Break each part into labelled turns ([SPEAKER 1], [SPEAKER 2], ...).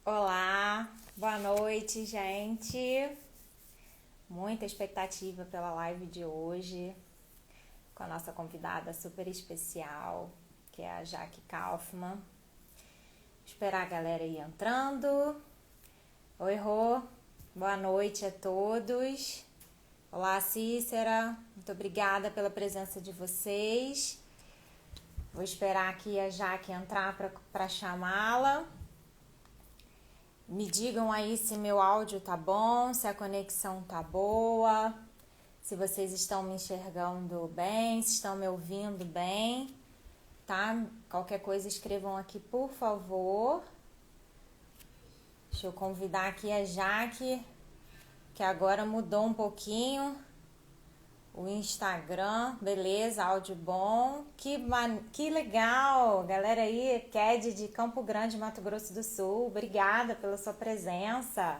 [SPEAKER 1] Olá, boa noite, gente. Muita expectativa pela live de hoje com a nossa convidada super especial, que é a Jaque Kaufmann. Esperar a galera ir entrando. Oi, Rô. Boa noite a todos. Olá, Cícera. Muito obrigada pela presença de vocês. Vou esperar aqui a Jaque entrar para chamá-la. Me digam aí se meu áudio tá bom, se a conexão tá boa, se vocês estão me enxergando bem, se estão me ouvindo bem, tá? Qualquer coisa escrevam aqui, por favor. Deixa eu convidar aqui a Jaque, que agora mudou um pouquinho o Instagram. Beleza, áudio bom. Que legal! Galera aí, Ked de Campo Grande, Mato Grosso do Sul. Obrigada pela sua presença.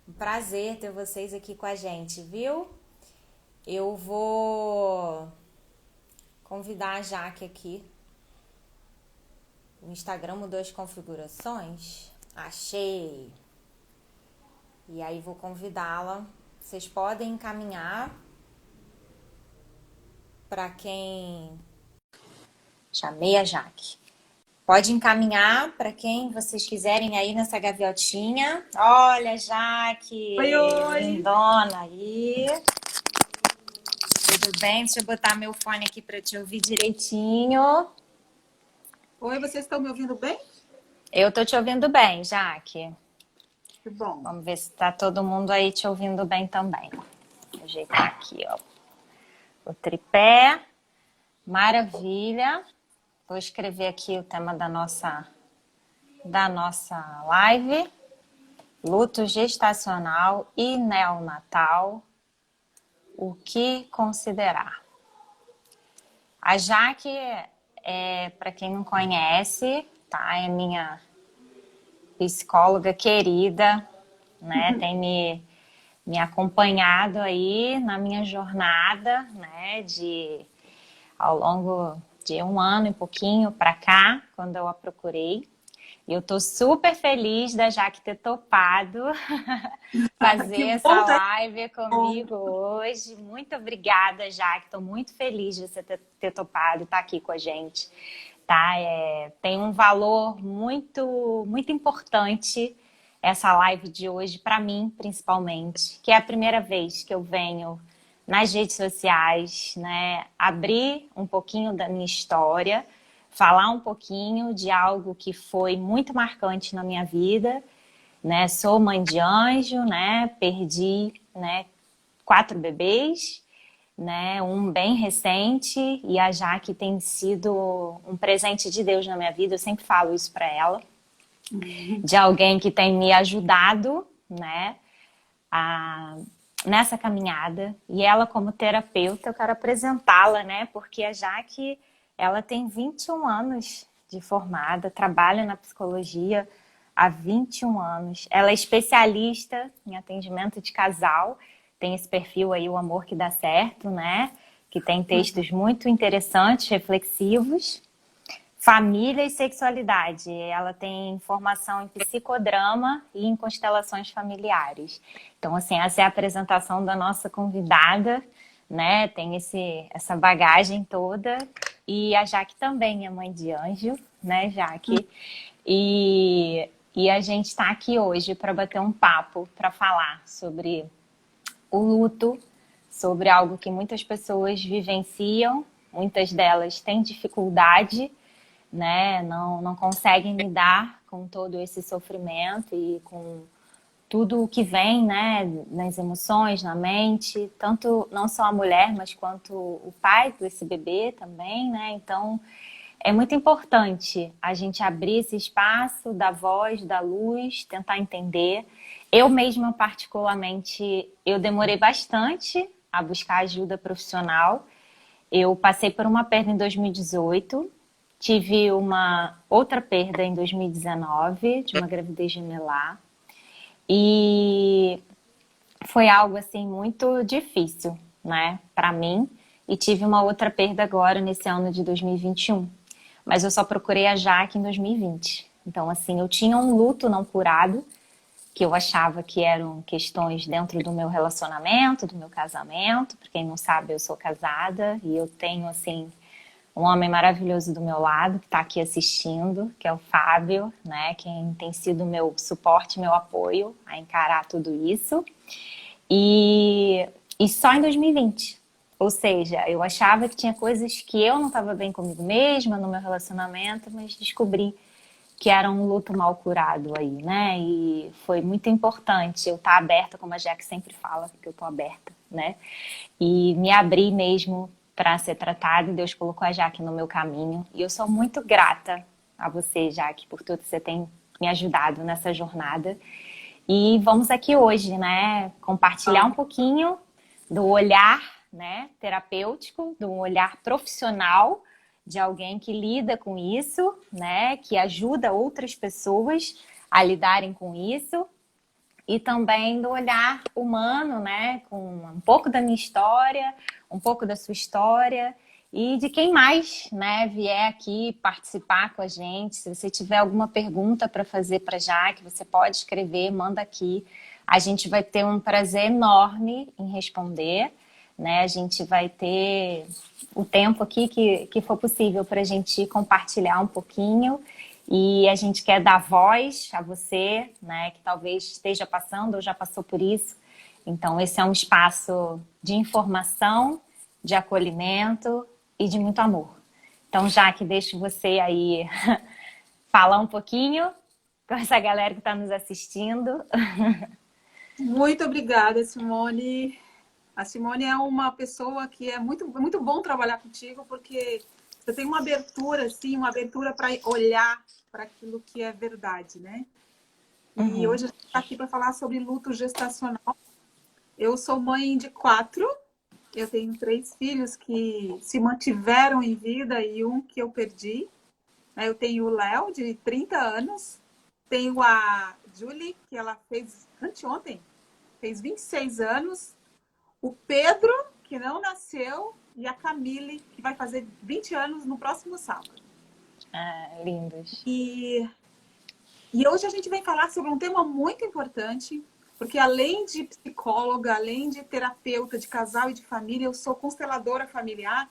[SPEAKER 1] Um prazer ter vocês aqui com a gente, viu? Eu vou convidar a Jaque aqui. O Instagram mudou as configurações. Achei! E aí vou convidá-la. Vocês podem encaminhar para quem... Chamei a Jaque. Pode encaminhar para quem vocês quiserem aí nessa gaviotinha. Olha, Jaque!
[SPEAKER 2] Oi, oi!
[SPEAKER 1] Lindona aí. Tudo bem? Deixa eu botar meu fone aqui para te ouvir direitinho.
[SPEAKER 2] Oi, vocês estão me ouvindo bem?
[SPEAKER 1] Eu tô te ouvindo bem, Jaque.
[SPEAKER 2] Que bom.
[SPEAKER 1] Vamos ver se tá todo mundo aí te ouvindo bem também. Vou ajeitar aqui, ó. O tripé. Maravilha. Vou escrever aqui o tema da nossa live. Luto gestacional e neonatal. O que considerar? A Jaque, para quem não conhece, tá? É minha psicóloga querida, né? Tem me acompanhado aí na minha jornada, né? Ao longo de 1 ano e pouquinho para cá, quando eu a procurei. E eu tô super feliz da Jaque ter topado fazer essa live comigo hoje. Muito obrigada, Jaque. Tô muito feliz de você ter topado e estar aqui com a gente. Tá? Tem um valor muito, muito importante essa live de hoje, para mim, principalmente, que é a primeira vez que eu venho nas redes sociais, né, abrir um pouquinho da minha história, falar um pouquinho de algo que foi muito marcante na minha vida, né? Sou mãe de anjo, né? Perdi, né, 4 bebês, né? Um bem recente, e a Jaque tem sido um presente de Deus na minha vida. Eu sempre falo isso para ela, de alguém que tem me ajudado, né, nessa caminhada. E ela, como terapeuta, eu quero apresentá-la, né? Porque a Jaque, ela tem 21 anos de formada, trabalha na psicologia há 21 anos. Ela é especialista em atendimento de casal, tem esse perfil aí, O Amor que Dá Certo, né? Que tem textos muito interessantes, reflexivos. Família e sexualidade. Ela tem formação em psicodrama e em constelações familiares. Então, assim, essa é a apresentação da nossa convidada, né? Tem essa bagagem toda. E a Jaque também é mãe de anjo, né, Jaque? E a gente está aqui hoje para bater um papo, para falar sobre o luto, sobre algo que muitas pessoas vivenciam, muitas delas têm dificuldade, né? Não conseguem lidar com todo esse sofrimento e com tudo o que vem, né, nas emoções, na mente, tanto não só a mulher, mas quanto o pai desse bebê também, né? Então, é muito importante a gente abrir esse espaço da voz, da luz, tentar entender. Eu mesma, particularmente, eu demorei bastante a buscar ajuda profissional. Eu passei por uma perda em 2018, tive uma outra perda em 2019, de uma gravidez gemelar. E foi algo, assim, muito difícil, né, para mim. E tive uma outra perda agora, nesse ano de 2021. Mas eu só procurei a Jaque em 2020. Então, assim, eu tinha um luto não curado, que eu achava que eram questões dentro do meu relacionamento, do meu casamento. Para quem não sabe, eu sou casada e eu tenho, assim, um homem maravilhoso do meu lado, que está aqui assistindo, que é o Fábio, né? Quem tem sido meu suporte, meu apoio a encarar tudo isso. E só em 2020. Ou seja, eu achava que tinha coisas que eu não estava bem comigo mesma, no meu relacionamento, mas descobri que era um luto mal curado aí, né? E foi muito importante eu estar aberta, como a Jack sempre fala, que eu tô aberta, né? E me abrir mesmo para ser tratada. Deus colocou a Jaque no meu caminho. E eu sou muito grata a você, Jaque, por tudo que você tem me ajudado nessa jornada. E vamos aqui hoje, né, compartilhar um pouquinho do olhar, né, terapêutico, do olhar profissional de alguém que lida com isso, né, que ajuda outras pessoas a lidarem com isso, e também do olhar humano, né, com um pouco da minha história, um pouco da sua história e de quem mais, né, vier aqui participar com a gente. Se você tiver alguma pergunta para fazer para Jaque, você pode escrever, manda aqui. A gente vai ter um prazer enorme em responder, né? A gente vai ter o tempo aqui que for possível para a gente compartilhar um pouquinho. E a gente quer dar voz a você, né, que talvez esteja passando ou já passou por isso. Então, esse é um espaço de informação, de acolhimento e de muito amor. Então, Jaque, deixo você aí falar um pouquinho com essa galera que está nos assistindo.
[SPEAKER 2] Muito obrigada, Simone. A Simone é uma pessoa que é muito bom trabalhar contigo, porque você tem uma abertura, assim, uma abertura para olhar para aquilo que é verdade, né? E hoje a gente está aqui para falar sobre luto gestacional. Eu sou mãe de 4, eu tenho 3 filhos que se mantiveram em vida e um que eu perdi. Eu tenho o Léo, de 30 anos, tenho a Julie, que ela fez anteontem, fez 26 anos, o Pedro, que não nasceu, e a Camille, que vai fazer 20 anos no próximo sábado.
[SPEAKER 1] Ah, lindos.
[SPEAKER 2] E hoje a gente vem falar sobre um tema muito importante, porque além de psicóloga, além de terapeuta de casal e de família, eu sou consteladora familiar.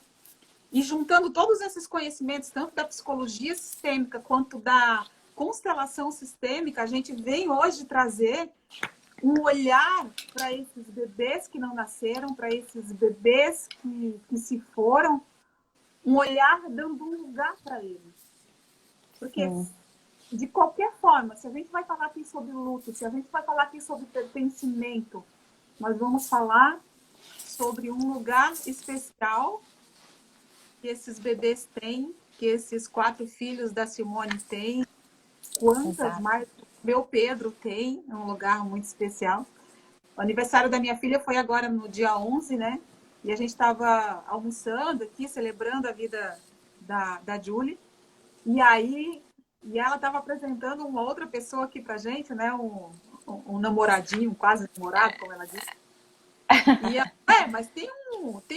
[SPEAKER 2] E juntando todos esses conhecimentos, tanto da psicologia sistêmica quanto da constelação sistêmica, a gente vem hoje trazer um olhar para esses bebês que não nasceram, para esses bebês que se foram, um olhar dando um lugar para eles. Porque, de qualquer forma, se a gente vai falar aqui sobre luto, se a gente vai falar aqui sobre pertencimento, nós vamos falar sobre um lugar especial que esses bebês têm, que esses 4 filhos da Simone têm, quantas
[SPEAKER 1] Exato.
[SPEAKER 2] mais meu Pedro tem, é um lugar muito especial. O aniversário da minha filha foi agora no dia 11, né? E a gente estava almoçando aqui, celebrando a vida da Julie. E aí, ela estava apresentando uma outra pessoa aqui pra gente, né? Um namoradinho, um quase namorado, como ela disse. Mas tem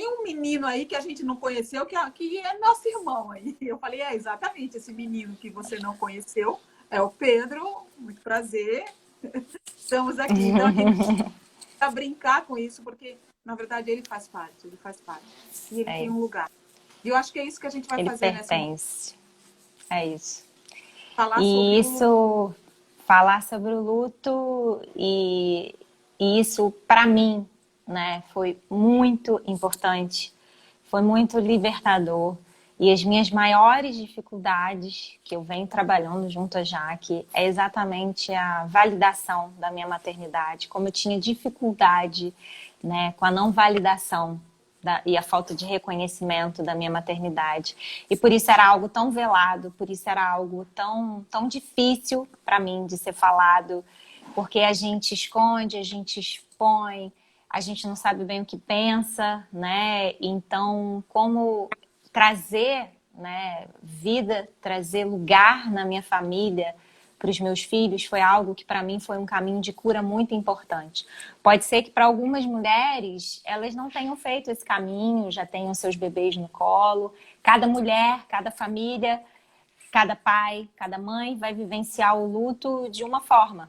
[SPEAKER 2] um menino aí que a gente não conheceu, que é nosso irmão aí. Eu falei, exatamente, esse menino que você não conheceu é o Pedro, muito prazer. Estamos aqui. Então, a gente vai brincar com isso, porque, na verdade, ele faz parte. E ele tem um lugar. E eu acho que é isso que a gente vai
[SPEAKER 1] Ele
[SPEAKER 2] fazer
[SPEAKER 1] pertence. É isso.
[SPEAKER 2] falar sobre
[SPEAKER 1] E isso, falar sobre o luto e isso, para mim, né, foi muito importante, foi muito libertador. E as minhas maiores dificuldades que eu venho trabalhando junto a Jaque é exatamente a validação da minha maternidade, como eu tinha dificuldade, né, com a não validação e a falta de reconhecimento da minha maternidade. E por isso era algo tão velado, por isso era algo tão difícil para mim de ser falado, porque a gente esconde, a gente expõe, a gente não sabe bem o que pensa, né? Então, como trazer, né, vida, trazer lugar na minha família para os meus filhos foi algo que para mim foi um caminho de cura muito importante. Pode ser que para algumas mulheres elas não tenham feito esse caminho, já tenham seus bebês no colo. Cada mulher, cada família, cada pai, cada mãe vai vivenciar o luto de uma forma,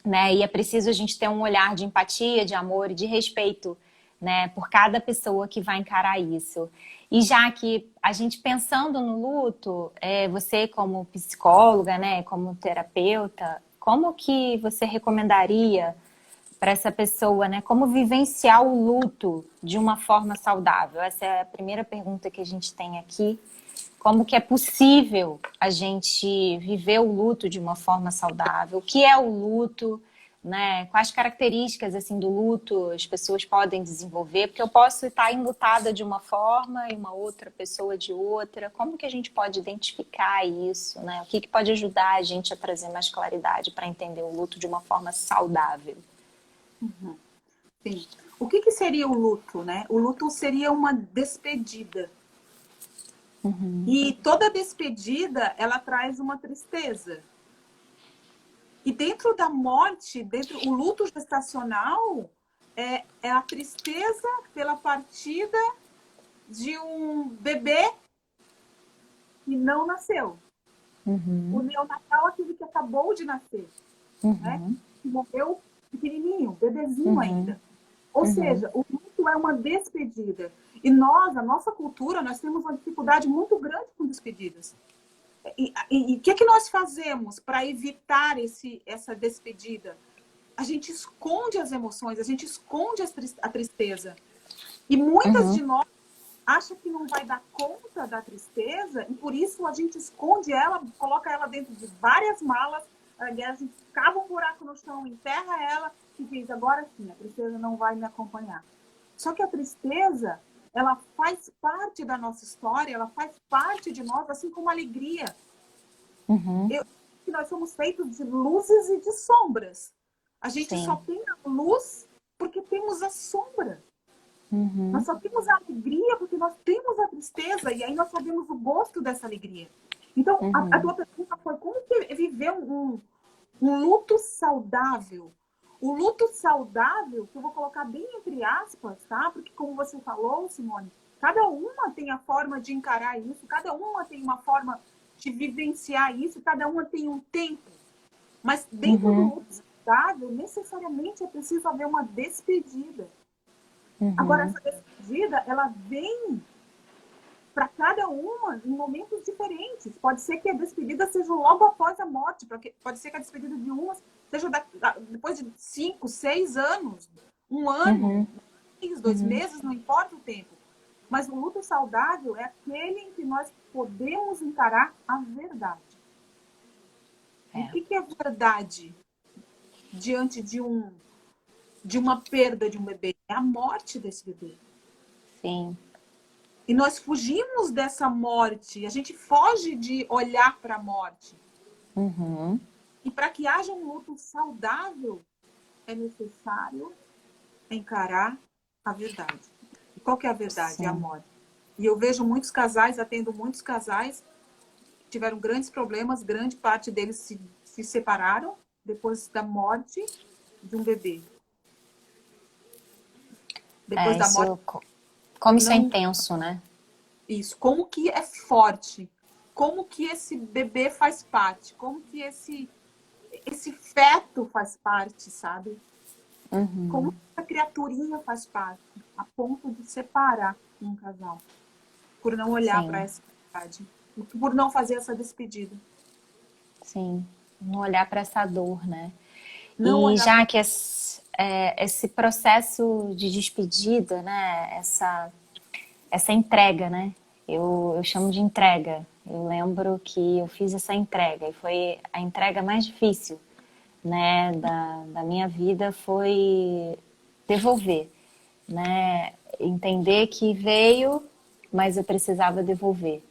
[SPEAKER 1] né? E é preciso a gente ter um olhar de empatia, de amor e de respeito, né, por cada pessoa que vai encarar isso. E já que a gente pensando no luto, você como psicóloga, né, como terapeuta, como que você recomendaria para essa pessoa, né, como vivenciar o luto de uma forma saudável? Essa é a primeira pergunta que a gente tem aqui. Como que é possível a gente viver o luto de uma forma saudável? O que é o luto? Né? Quais características assim do luto as pessoas podem desenvolver? Porque eu posso estar enlutada de uma forma e uma outra pessoa de outra. Como que a gente pode identificar isso? Né? O que que pode ajudar a gente a trazer mais claridade para entender o luto de uma forma saudável?
[SPEAKER 2] Uhum. Sim. O que seria o luto, né? O luto seria uma despedida. E toda despedida, ela traz uma tristeza. E dentro da morte, o luto gestacional é a tristeza pela partida de um bebê que não nasceu. O neonatal é aquele que acabou de nascer, né? Que morreu pequenininho, bebezinho ainda. Ou seja, o luto é uma despedida. E nós, a nossa cultura, nós temos uma dificuldade muito grande com despedidas. E o que nós fazemos para evitar essa despedida? A gente esconde as emoções, a gente esconde a tristeza. E muitas de nós acham que não vai dar conta da tristeza e por isso a gente esconde ela, coloca ela dentro de várias malas, a gente cava um buraco no chão, enterra ela e diz, agora sim, a tristeza não vai me acompanhar. Só que a tristeza, ela faz parte da nossa história, ela faz parte de nós, assim como a alegria. Nós somos feitos de luzes e de sombras. A gente só tem a luz porque temos a sombra. Nós só temos a alegria porque nós temos a tristeza e aí nós sabemos o gosto dessa alegria. Então, a tua pergunta foi como que viver um luto saudável? O luto saudável, que eu vou colocar bem entre aspas, tá? Porque como você falou, Simone, cada uma tem a forma de encarar isso, cada uma tem uma forma de vivenciar isso, cada uma tem um tempo. Mas dentro do luto saudável, necessariamente é preciso haver uma despedida. Agora, essa despedida, ela vem para cada uma em momentos diferentes. Pode ser que a despedida seja logo após a morte, pode ser que a despedida de umas seja depois de 5, 6 anos, um ano, 2 meses, não importa o tempo. Mas o luto saudável é aquele em que nós podemos encarar a verdade. O que é verdade diante de uma perda de um bebê? É a morte desse bebê.
[SPEAKER 1] Sim.
[SPEAKER 2] E nós fugimos dessa morte, a gente foge de olhar para a morte. E para que haja um luto saudável, é necessário encarar a verdade. E qual que é a verdade? Sim. É a morte. E eu vejo muitos casais, atendo muitos casais, que tiveram grandes problemas, grande parte deles se separaram depois da morte de um bebê. Depois da morte.
[SPEAKER 1] Como isso é intenso, né?
[SPEAKER 2] Isso. Como que é forte. Como que esse bebê faz parte. Como que esse feto faz parte, sabe? Como que essa criaturinha faz parte. A ponto de separar um casal. Por não olhar para essa verdade. Por não fazer essa despedida.
[SPEAKER 1] Sim. Não olhar para essa dor, né? Não e já que esse processo de despedida, né? Essa entrega, né? Eu chamo de entrega. Eu lembro que eu fiz essa entrega e foi a entrega mais difícil, né? Da minha vida foi devolver, né? Entender que veio, mas eu precisava devolver.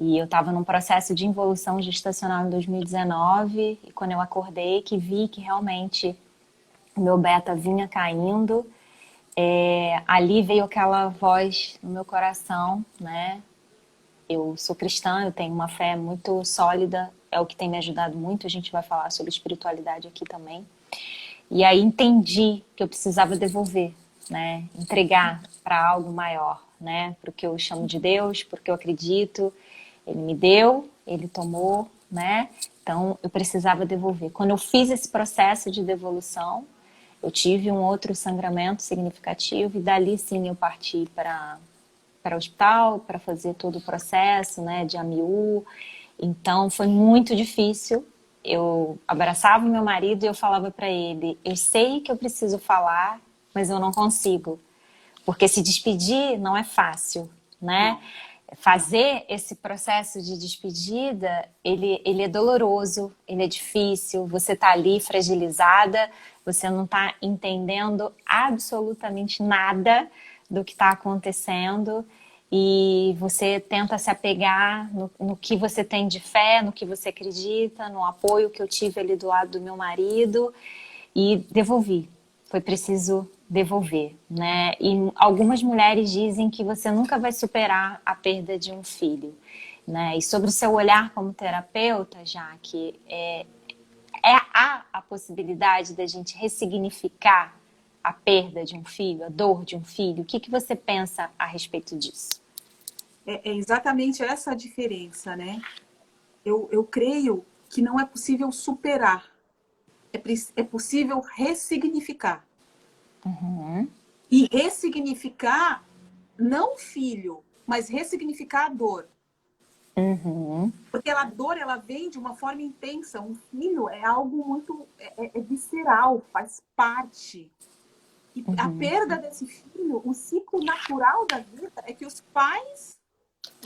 [SPEAKER 1] E eu estava num processo de involução gestacional em 2019 e quando eu acordei que vi que realmente o meu beta vinha caindo, ali veio aquela voz no meu coração, né? Eu sou cristã, eu tenho uma fé muito sólida, é o que tem me ajudado muito, a gente vai falar sobre espiritualidade aqui também. E aí entendi que eu precisava devolver, né? Entregar para algo maior, né? Para o que eu chamo de Deus, porque eu acredito. Ele me deu, ele tomou, né? Então, eu precisava devolver. Quando eu fiz esse processo de devolução, eu tive um outro sangramento significativo e dali sim eu parti para o hospital para fazer todo o processo, né, de AMIU. Então foi muito difícil. Eu abraçava o meu marido e eu falava para ele: eu sei que eu preciso falar, mas eu não consigo, porque se despedir não é fácil, né? Fazer esse processo de despedida, ele é doloroso, ele é difícil, você tá ali fragilizada, você não tá entendendo absolutamente nada do que está acontecendo e você tenta se apegar no que você tem de fé, no que você acredita, no apoio que eu tive ali do lado do meu marido e devolvi. Foi preciso devolver, né? E algumas mulheres dizem que você nunca vai superar a perda de um filho, né? E sobre o seu olhar como terapeuta, Jaque, há a possibilidade da gente ressignificar a perda de um filho, a dor de um filho? O que você pensa a respeito disso?
[SPEAKER 2] É exatamente essa a diferença, né? Eu creio que não é possível superar, é possível ressignificar. E ressignificar não o filho, mas ressignificar a dor. Porque a dor, ela vem de uma forma intensa. Um filho é algo muito visceral, faz parte. E a perda desse filho, o ciclo natural da vida é que os pais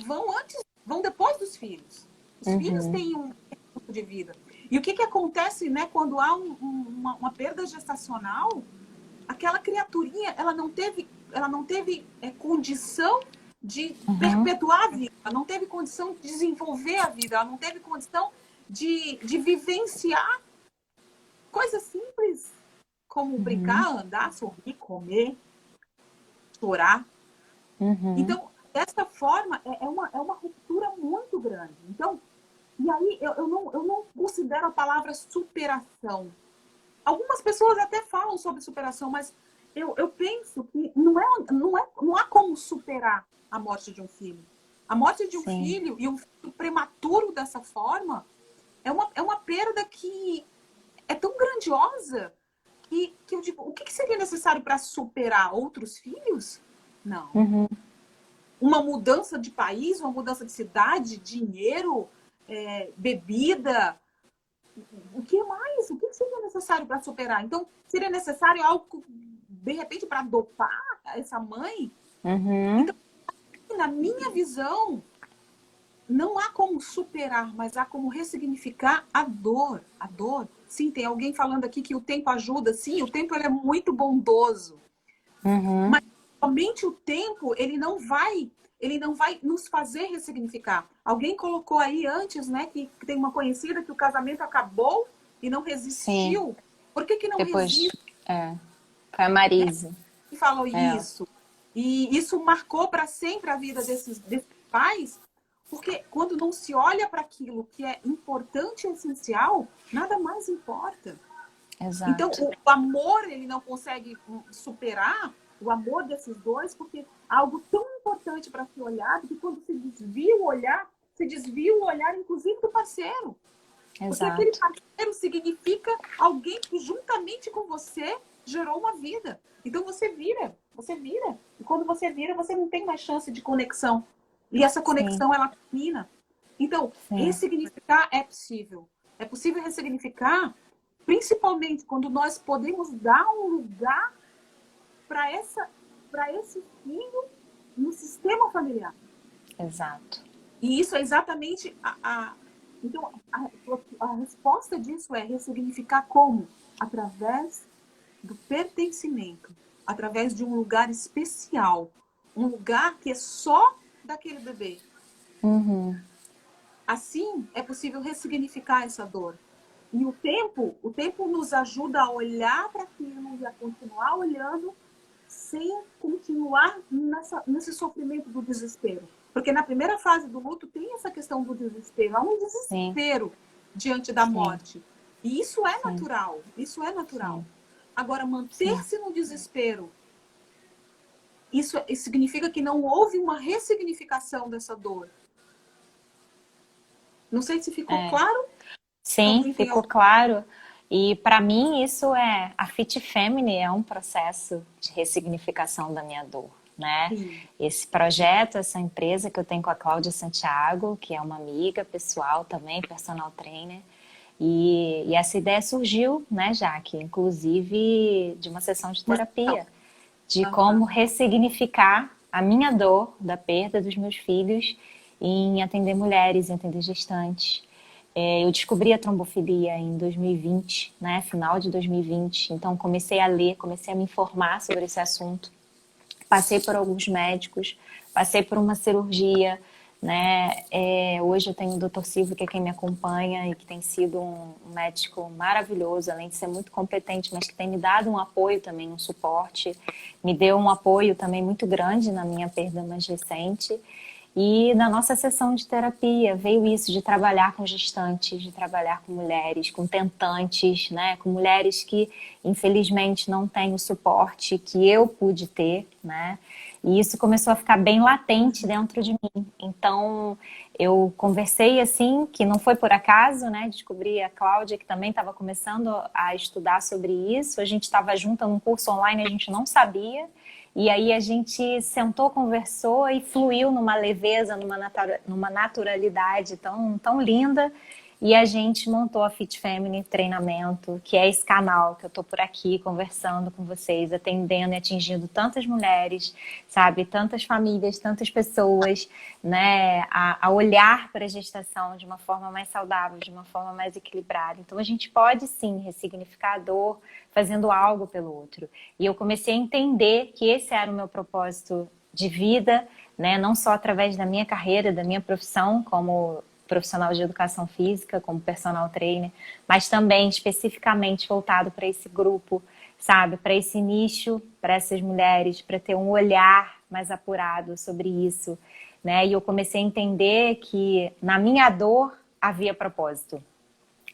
[SPEAKER 2] vão depois dos filhos. Os filhos têm um ciclo de vida. E o que acontece, né, quando há uma perda gestacional? Aquela criaturinha, ela não teve condição de perpetuar a vida, ela não teve condição de desenvolver a vida, ela não teve condição de vivenciar coisas simples como brincar, andar, sorrir, comer, chorar. Então, dessa forma, é uma ruptura muito grande. Então, e aí eu não considero a palavra superação. Algumas pessoas até falam sobre superação, mas eu penso que não há como superar a morte de um filho. A morte de um filho, e um filho prematuro dessa forma, é uma perda que é tão grandiosa que eu digo, o que seria necessário para superar outros filhos? Não. Uma mudança de país, uma mudança de cidade, dinheiro, bebida. O que mais? O que seria necessário para superar? Então, seria necessário algo, de repente, para dopar essa mãe? Então, na minha visão, não há como superar, mas há como ressignificar a dor. A dor. Sim, tem alguém falando aqui que o tempo ajuda. Sim, o tempo ele é muito bondoso. Mas somente o tempo, ele não vai nos fazer ressignificar. Alguém colocou aí antes, né, que tem uma conhecida que o casamento acabou e não resistiu. Sim. Por que não resiste?
[SPEAKER 1] Foi a Marisa.
[SPEAKER 2] Que falou isso. E isso marcou para sempre a vida desses pais, porque quando não se olha para aquilo que é importante e essencial, nada mais importa.
[SPEAKER 1] Exato.
[SPEAKER 2] Então, o amor, ele não consegue superar o amor desses dois, porque algo tão importante para ser olhado, que quando se desvia o olhar, inclusive, do parceiro. Exato. Porque aquele parceiro significa alguém que, juntamente com você, gerou uma vida. Então, você vira. E quando você vira, você não tem mais chance de conexão. E essa conexão, ela termina. Então, ressignificar é possível. É possível ressignificar, principalmente quando nós podemos dar um lugar para esse filho no sistema familiar.
[SPEAKER 1] Exato.
[SPEAKER 2] E isso é exatamente então, a resposta disso é ressignificar como? Através do pertencimento, através de um lugar especial, um lugar que é só daquele bebê. Assim, é possível ressignificar essa dor. E o tempo nos ajuda a olhar para aquilo e a continuar olhando sem continuar nesse sofrimento do desespero. Porque na primeira fase do luto tem essa questão do desespero. Há um desespero diante da morte. E isso é natural. Isso é natural. Agora, manter-se no desespero, isso significa que não houve uma ressignificação dessa dor. Não sei se ficou claro.
[SPEAKER 1] Sim,
[SPEAKER 2] Alguém tem
[SPEAKER 1] ficou
[SPEAKER 2] algum...
[SPEAKER 1] claro. E para mim isso a Fit Family é um processo de ressignificação da minha dor, né?
[SPEAKER 2] Sim.
[SPEAKER 1] Esse projeto, essa empresa que eu tenho com a Cláudia Santiago, que é uma amiga pessoal também, personal trainer, e essa ideia surgiu, né, Jaque, inclusive de uma sessão de terapia, de como
[SPEAKER 2] Aham.
[SPEAKER 1] ressignificar a minha dor da perda dos meus filhos em atender mulheres, em atender gestantes. Eu descobri a trombofilia em 2020, né, final de 2020, então comecei a ler, comecei a me informar sobre esse assunto. Passei por alguns médicos, passei por uma cirurgia, né? Hoje eu tenho o Dr. Silvio, que é quem me acompanha e que tem sido um médico maravilhoso, além de ser muito competente, mas que tem me dado um apoio também, um suporte. Me deu um apoio também muito grande na minha perda mais recente. E na nossa sessão de terapia veio isso de trabalhar com gestantes, de trabalhar com mulheres, com tentantes, né? Com mulheres que infelizmente não têm o suporte que eu pude ter, né? E isso começou a ficar bem latente dentro de mim. Então eu conversei assim, que não foi por acaso, né? Descobri a Cláudia, que também estava começando a estudar sobre isso. A gente estava junta num curso online, a gente não sabia. E aí a gente sentou, conversou e fluiu numa leveza, numa naturalidade tão linda. E a gente montou a Fit Family Treinamento, que é esse canal que eu tô por aqui conversando com vocês, atendendo e atingindo tantas mulheres, sabe? Tantas famílias, tantas pessoas, né? A olhar para a gestação de uma forma mais saudável, de uma forma mais equilibrada. Então a gente pode sim ressignificar a dor fazendo algo pelo outro. E eu comecei a entender que esse era o meu propósito de vida, né? Não só através da minha carreira, da minha profissão como profissional de educação física, como personal trainer, mas também especificamente voltado para esse grupo, sabe? Para esse nicho, para essas mulheres, para ter um olhar mais apurado sobre isso, né? E eu comecei a entender que na minha dor havia propósito.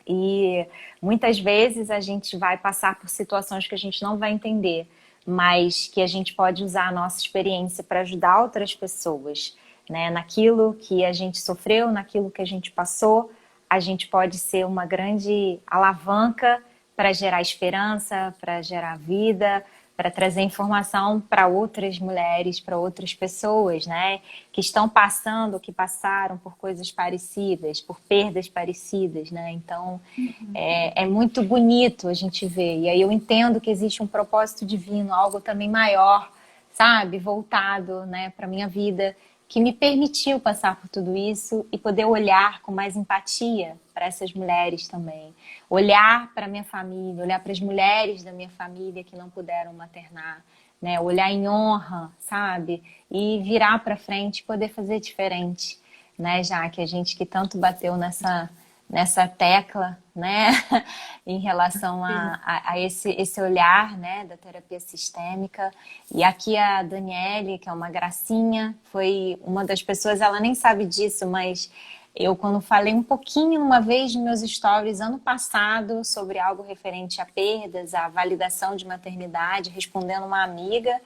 [SPEAKER 1] E muitas vezes a gente vai passar por situações que a gente não vai entender, mas que a gente pode usar a nossa experiência para ajudar outras pessoas, né? Naquilo que a gente sofreu, naquilo que a gente passou, a gente pode ser uma grande alavanca para gerar esperança, para gerar vida, para trazer informação para outras mulheres, para outras pessoas, né? Que estão passando, que passaram por coisas parecidas, por perdas parecidas, né? Então, é muito bonito a gente ver. E aí eu entendo que existe um propósito divino, algo também maior, sabe? Voltado, né, para minha vida, que me permitiu passar por tudo isso e poder olhar com mais empatia para essas mulheres também. Olhar para minha família, olhar para as mulheres da minha família que não puderam maternar, né? Olhar em honra, sabe? E virar para frente e poder fazer diferente, né? Já que a gente que tanto bateu nessa tecla, né, em relação
[SPEAKER 2] Sim.
[SPEAKER 1] a esse olhar, né, da terapia sistêmica. E aqui a Daniele, que é uma gracinha, foi uma das pessoas, ela nem sabe disso, mas eu quando falei um pouquinho uma vez nos meus stories ano passado sobre algo referente a perdas, a validação de maternidade, respondendo uma amiga,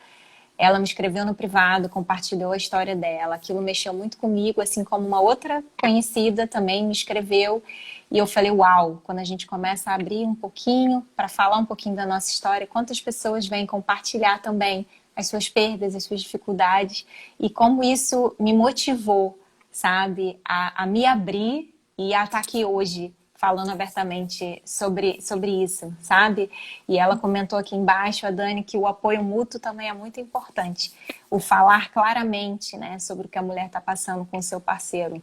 [SPEAKER 1] ela me escreveu no privado, compartilhou a história dela. Aquilo mexeu muito comigo, assim como uma outra conhecida também me escreveu. E eu falei, uau, quando a gente começa a abrir um pouquinho, para falar um pouquinho da nossa história, quantas pessoas vêm compartilhar também as suas perdas, as suas dificuldades. E como isso me motivou, sabe, a me abrir e a estar aqui hoje falando abertamente sobre isso, sabe? E ela comentou aqui embaixo, a Dani, que o apoio mútuo também é muito importante. O falar claramente, né, sobre o que a mulher está passando com o seu parceiro.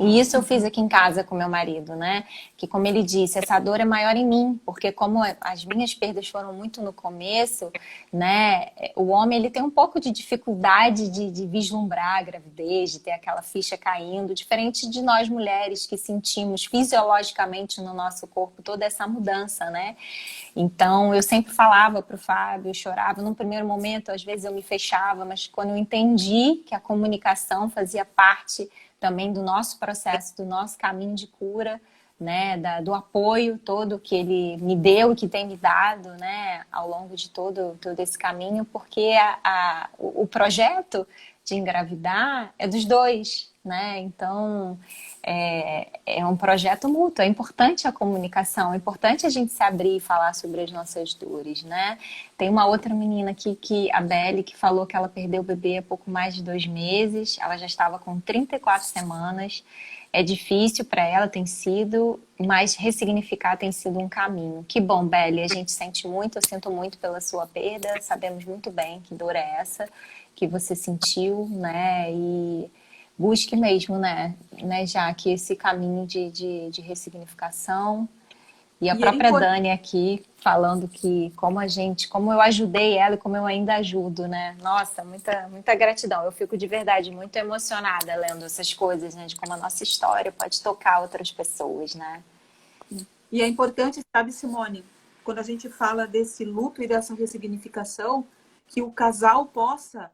[SPEAKER 1] E isso eu fiz aqui em casa com meu marido, né? Que como ele disse, essa dor é maior em mim, porque como as minhas perdas foram muito no começo, né? O homem ele tem um pouco de dificuldade de vislumbrar a gravidez, de ter aquela ficha caindo, diferente de nós mulheres que sentimos fisiologicamente no nosso corpo toda essa mudança, né? Então eu sempre falava pro Fábio, eu chorava. Num primeiro momento, às vezes eu me fechava, mas quando eu entendi que a comunicação fazia parte também do nosso processo, do nosso caminho de cura, né, do apoio todo que ele me deu e que tem me dado, né, ao longo de todo esse caminho, porque o projeto de engravidar é dos dois, né, então é um projeto mútuo, é importante a comunicação, é importante a gente se abrir e falar sobre as nossas dores, né? Tem uma outra menina aqui, a Belle, que falou que ela perdeu o bebê há pouco mais de 2 meses, ela já estava com 34 semanas, é difícil para ela, tem sido, mas ressignificar tem sido um caminho. Que bom, Belle, a gente sente muito, eu sinto muito pela sua perda, sabemos muito bem que dor é essa que você sentiu, né? E busque mesmo, né, já que esse caminho de ressignificação. E a
[SPEAKER 2] E é
[SPEAKER 1] própria
[SPEAKER 2] importante.
[SPEAKER 1] Dani aqui falando que como eu ajudei ela e como eu ainda ajudo, né? Nossa, muita, muita gratidão. Eu fico de verdade muito emocionada lendo essas coisas, né? De como a nossa história pode tocar outras pessoas, né?
[SPEAKER 2] E é importante, sabe, Simone, quando a gente fala desse luto e dessa ressignificação, que o casal possa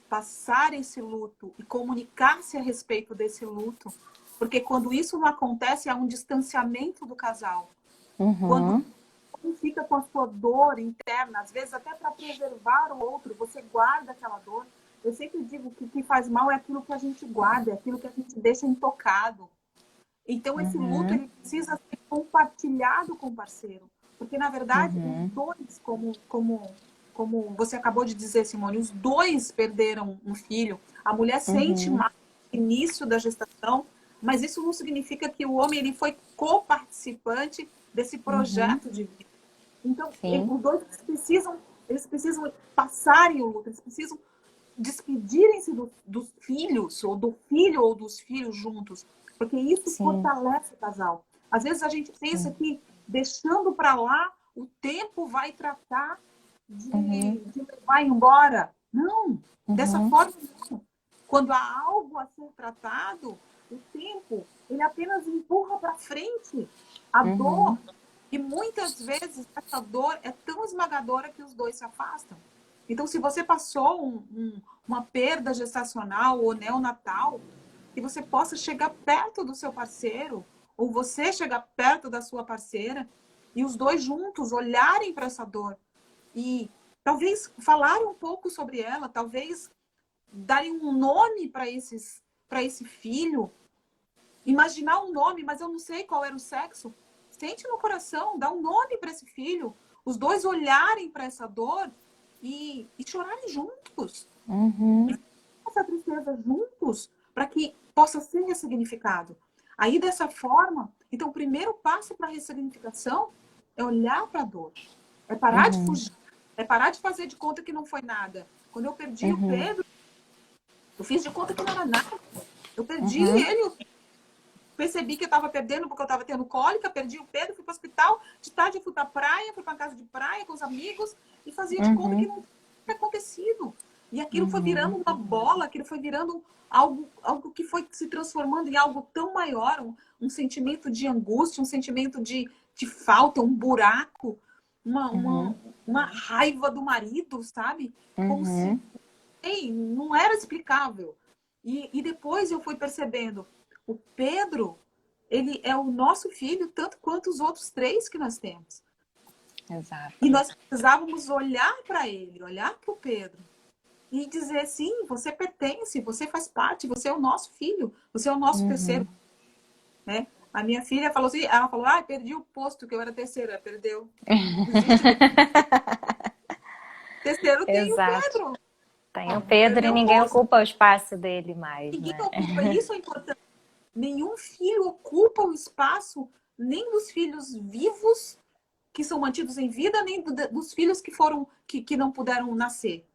[SPEAKER 2] passar esse luto e comunicar-se a respeito desse luto, porque quando isso não acontece, há um distanciamento do casal. Quando
[SPEAKER 1] Uhum,
[SPEAKER 2] um fica com a sua dor interna, às vezes até para preservar o outro, você guarda aquela dor. Eu sempre digo que o que faz mal é aquilo que a gente guarda, é aquilo que a gente deixa intocado. Então, esse luto
[SPEAKER 1] uhum,
[SPEAKER 2] ele precisa ser compartilhado com o parceiro. Porque, na verdade, os
[SPEAKER 1] uhum,
[SPEAKER 2] dois, como você acabou de dizer, Simone, os dois perderam um filho. A mulher sente
[SPEAKER 1] uhum,
[SPEAKER 2] mais no início da gestação, mas isso não significa que o homem ele foi coparticipante desse
[SPEAKER 1] uhum.
[SPEAKER 2] projeto de vida. Então,
[SPEAKER 1] Sim.
[SPEAKER 2] os dois precisam passarem o luto, eles precisam despedirem-se dos filhos, ou do filho ou dos filhos juntos, porque isso
[SPEAKER 1] Sim,
[SPEAKER 2] fortalece o casal. Às vezes a gente pensa
[SPEAKER 1] sim.
[SPEAKER 2] que deixando para lá, o tempo vai tratar
[SPEAKER 1] Uhum,
[SPEAKER 2] de levar embora. Não, dessa
[SPEAKER 1] uhum,
[SPEAKER 2] forma não. Quando há algo a ser tratado, o tempo, ele apenas empurra para frente a dor.
[SPEAKER 1] uhum,
[SPEAKER 2] E muitas vezes essa dor é tão esmagadora que os dois se afastam. Então, se você passou uma perda gestacional ou neonatal, que você possa chegar perto do seu parceiro, ou você chegar perto da sua parceira, e os dois juntos olharem para essa dor e talvez falarem um pouco sobre ela, talvez darem um nome para esse filho, imaginar um nome, mas eu não sei qual era o sexo. Sente no coração, dá um nome para esse filho, os dois olharem para essa dor e chorarem juntos.
[SPEAKER 1] uhum,
[SPEAKER 2] Essa tristeza juntos para que possa ser ressignificado. Aí, dessa forma, então, o primeiro passo para a ressignificação é olhar para a dor. É parar de
[SPEAKER 1] uhum,
[SPEAKER 2] fugir. É parar de fazer de conta que não foi nada. Quando eu perdi o
[SPEAKER 1] uhum,
[SPEAKER 2] Pedro, eu fiz de conta que não era nada. Eu perdi
[SPEAKER 1] uhum,
[SPEAKER 2] ele, eu percebi que eu estava perdendo porque eu estava tendo cólica, perdi o Pedro, fui para o hospital, de tarde eu fui para a praia, fui para casa de praia com os amigos e fazia de conta que
[SPEAKER 1] uhum,
[SPEAKER 2] não tinha acontecido. E aquilo foi
[SPEAKER 1] uhum,
[SPEAKER 2] virando uma bola, aquilo foi virando algo que foi se transformando em algo tão maior, um sentimento de angústia, um sentimento de falta, um buraco, uma,
[SPEAKER 1] uhum,
[SPEAKER 2] uma, uma raiva do marido, sabe? Como se,
[SPEAKER 1] uhum.
[SPEAKER 2] ei, não era explicável. E depois eu fui percebendo, o Pedro, ele é o nosso filho tanto quanto os outros três que nós temos. E
[SPEAKER 1] Exato.
[SPEAKER 2] nós precisávamos olhar para ele, olhar para o Pedro e dizer, sim, você pertence, você faz parte, você é o nosso filho, você é o nosso terceiro,
[SPEAKER 1] Uhum.
[SPEAKER 2] né? A minha filha falou assim, ela falou, ah, perdi o posto que eu era terceira, perdeu. Existe terceiro, tem o
[SPEAKER 1] Exato.
[SPEAKER 2] Pedro,
[SPEAKER 1] Tem o Pedro e
[SPEAKER 2] perdeu o
[SPEAKER 1] ninguém
[SPEAKER 2] posto,
[SPEAKER 1] ocupa o espaço dele mais,
[SPEAKER 2] ninguém
[SPEAKER 1] né?
[SPEAKER 2] ocupa. Isso é importante. Nenhum filho ocupa o espaço nem dos filhos vivos que são mantidos em vida, nem dos filhos que foram que não puderam nascer.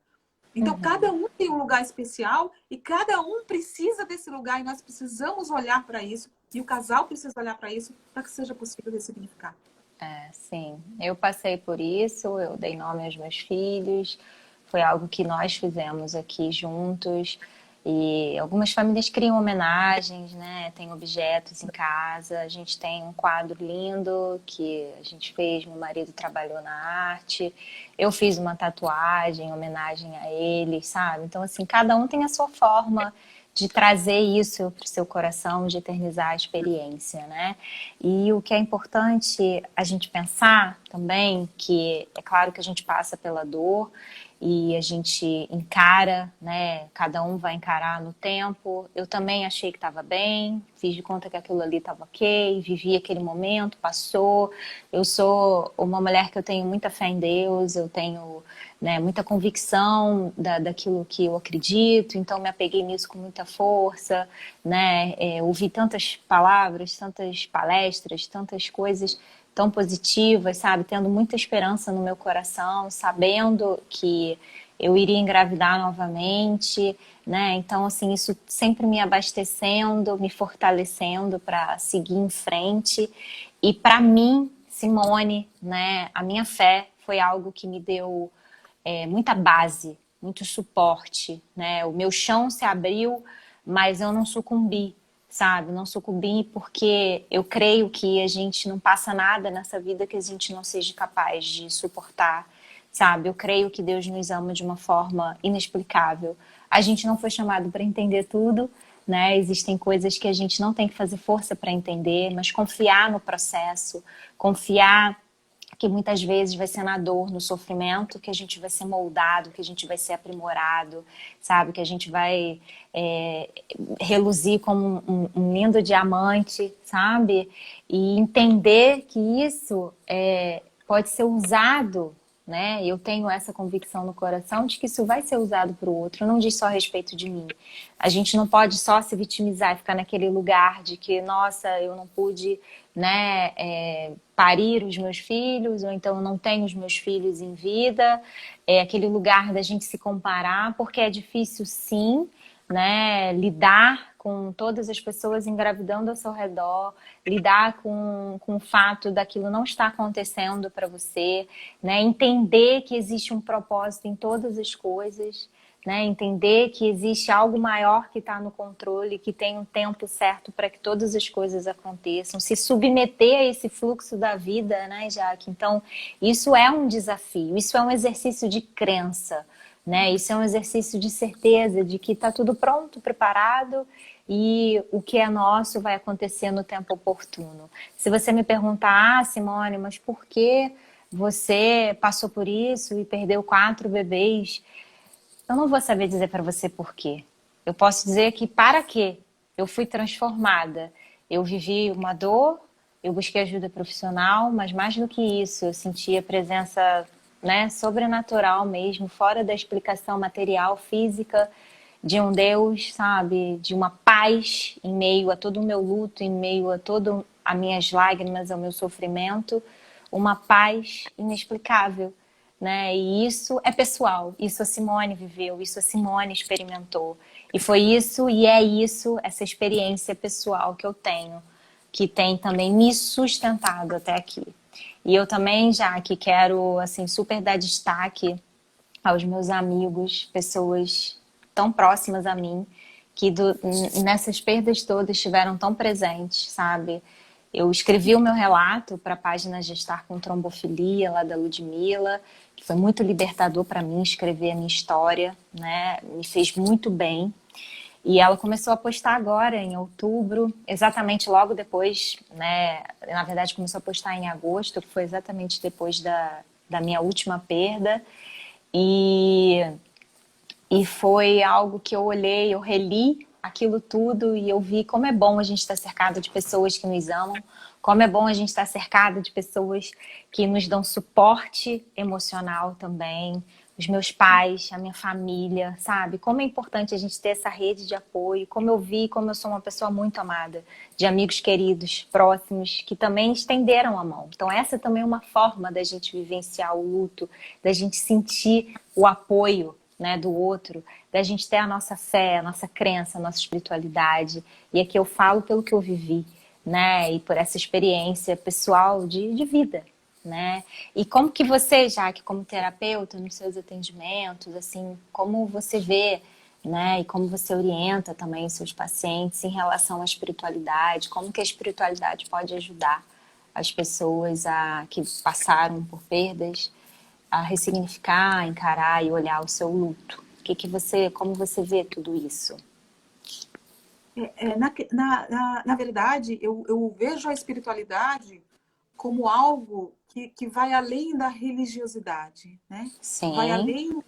[SPEAKER 2] Então, cada
[SPEAKER 1] Uhum.
[SPEAKER 2] um tem um lugar especial e cada um precisa desse lugar e nós precisamos olhar para isso e o casal precisa olhar para isso para que seja possível ressignificar.
[SPEAKER 1] É, sim. Eu passei por isso, eu dei nome aos meus filhos, foi algo que nós fizemos aqui juntos. E algumas famílias criam homenagens, né? Tem objetos em casa. A gente tem um quadro lindo que a gente fez, meu marido trabalhou na arte. Eu fiz uma tatuagem em homenagem a eles, sabe? Então, assim, cada um tem a sua forma de trazer isso para o seu coração, de eternizar a experiência, né? E o que é importante a gente pensar também, que é claro que a gente passa pela dor e a gente encara, né? Cada um vai encarar no tempo. Eu também achei que estava bem, fiz de conta que aquilo ali estava ok, vivi aquele momento, passou. Eu sou uma mulher que eu tenho muita fé em Deus, eu tenho, né, muita convicção daquilo que eu acredito, então me apeguei nisso com muita força, né? Ouvi tantas palavras, tantas palestras, tantas coisas tão positivas, sabe? Tendo muita esperança no meu coração, sabendo que eu iria engravidar novamente, né? Então, assim, isso sempre me abastecendo, me fortalecendo para seguir em frente. E para mim, Simone, né? A minha fé foi algo que me deu muita base, muito suporte, né? O meu chão se abriu, mas eu não sucumbi, sabe? Não sucumbi porque eu creio que a gente não passa nada nessa vida que a gente não seja capaz de suportar, sabe? Eu creio que Deus nos ama de uma forma inexplicável. A gente não foi chamado para entender tudo, né? Existem coisas que a gente não tem que fazer força para entender, mas confiar no processo, confiar que muitas vezes vai ser na dor, no sofrimento, que a gente vai ser moldado, que a gente vai ser aprimorado, sabe? Que a gente vai reluzir como um lindo diamante, sabe? E entender que isso pode ser usado, né? Eu tenho essa convicção no coração de que isso vai ser usado para o outro, não diz só a respeito de mim. A gente não pode só se vitimizar e ficar naquele lugar de que, nossa, eu não pude, né, parir os meus filhos, ou então eu não tenho os meus filhos em vida. É aquele lugar da gente se comparar, porque é difícil, sim, né, lidar com todas as pessoas engravidando ao seu redor, lidar com o fato daquilo não estar acontecendo para você, né, entender que existe um propósito em todas as coisas, né, entender que existe algo maior que está no controle, que tem um tempo certo para que todas as coisas aconteçam, se submeter a esse fluxo da vida, né, Jaque? Então, isso é um desafio, isso é um exercício de crença, né? Isso é um exercício de certeza de que está tudo pronto, preparado e o que é nosso vai acontecer no tempo oportuno. Se você me perguntar, Simone, mas por que você passou por isso e perdeu 4 bebês? Eu não vou saber dizer para você por quê. Eu posso dizer que para quê? Eu fui transformada. Eu vivi uma dor, eu busquei ajuda profissional, mas mais do que isso, eu senti a presença, né, sobrenatural mesmo, fora da explicação material, física, de um Deus, sabe? De uma paz em meio a todo o meu luto, em meio a todas as minhas lágrimas, ao meu sofrimento, uma paz inexplicável, né? E isso é pessoal, isso a Simone viveu, isso a Simone experimentou. E foi isso e é isso, essa experiência pessoal que eu tenho, que tem também me sustentado até aqui. E eu também, já que quero, assim, super dar destaque aos meus amigos, pessoas tão próximas a mim, que nessas perdas todas estiveram tão presentes, sabe? Eu escrevi o meu relato para a página Gestar com Trombofilia, lá da Ludmilla, que foi muito libertador para mim escrever a minha história, né? Me fez muito bem. E ela começou a postar agora, em outubro, exatamente logo depois, né? Na verdade, começou a postar em agosto, que foi exatamente depois da minha última perda. E foi algo que eu olhei, eu reli aquilo tudo e eu vi como é bom a gente estar cercado de pessoas que nos amam, como é bom a gente estar cercado de pessoas que nos dão suporte emocional também, os meus pais, a minha família, sabe? Como é importante a gente ter essa rede de apoio, como eu vi, como eu sou uma pessoa muito amada, de amigos queridos, próximos, que também estenderam a mão. Então essa também é uma forma da gente vivenciar o luto, da gente sentir o apoio, né, do outro, da gente ter a nossa fé, a nossa crença, a nossa espiritualidade. E aqui eu falo pelo que eu vivi, né, e por essa experiência pessoal de vida, né? E como que você, já que como terapeuta, nos seus atendimentos, assim, como você vê, né, e como você orienta também os seus pacientes em relação à espiritualidade, como que a espiritualidade pode ajudar as pessoas que passaram por perdas a ressignificar, a encarar e olhar o seu luto? Como você vê tudo isso?
[SPEAKER 2] Na verdade, eu vejo a espiritualidade como algo que vai além da religiosidade, né? Vai
[SPEAKER 1] Sim.
[SPEAKER 2] além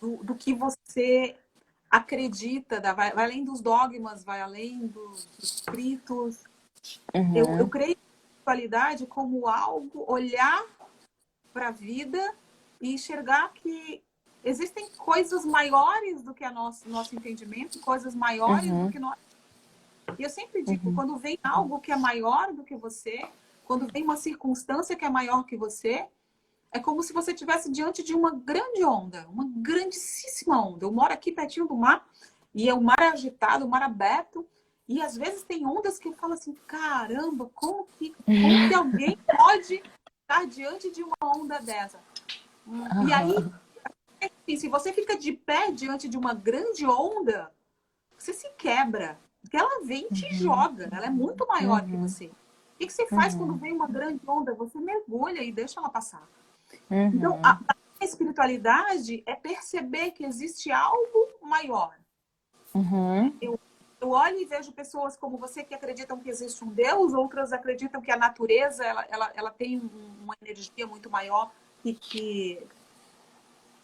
[SPEAKER 2] do que você acredita, vai além dos dogmas, vai além dos ritos. Eu
[SPEAKER 1] Uhum.
[SPEAKER 2] creio na espiritualidade como algo, olhar para a vida e enxergar que existem coisas maiores do que a nosso entendimento, coisas maiores do
[SPEAKER 1] Uhum.
[SPEAKER 2] que nós. E eu sempre digo,
[SPEAKER 1] Uhum.
[SPEAKER 2] quando vem algo que é maior do que você, quando vem uma circunstância que é maior que você, é como se você estivesse diante de uma grande onda, uma grandíssima onda. Eu moro aqui pertinho do mar, e o mar é agitado, o mar aberto, e às vezes tem ondas que eu falo assim, caramba, como que alguém pode estar diante de uma onda dessa? E aí, se você fica de pé diante de uma grande onda, você se quebra. Porque ela vem e te
[SPEAKER 1] Uhum.
[SPEAKER 2] joga. Ela é muito maior que
[SPEAKER 1] Uhum.
[SPEAKER 2] você. O que você faz quando
[SPEAKER 1] Uhum.
[SPEAKER 2] vem uma grande onda? Você mergulha e deixa ela passar. Então,
[SPEAKER 1] Uhum.
[SPEAKER 2] a espiritualidade é perceber que existe algo maior.
[SPEAKER 1] Uhum.
[SPEAKER 2] Eu olho e vejo pessoas como você que acreditam que existe um Deus, outras acreditam que a natureza ela tem uma energia muito maior que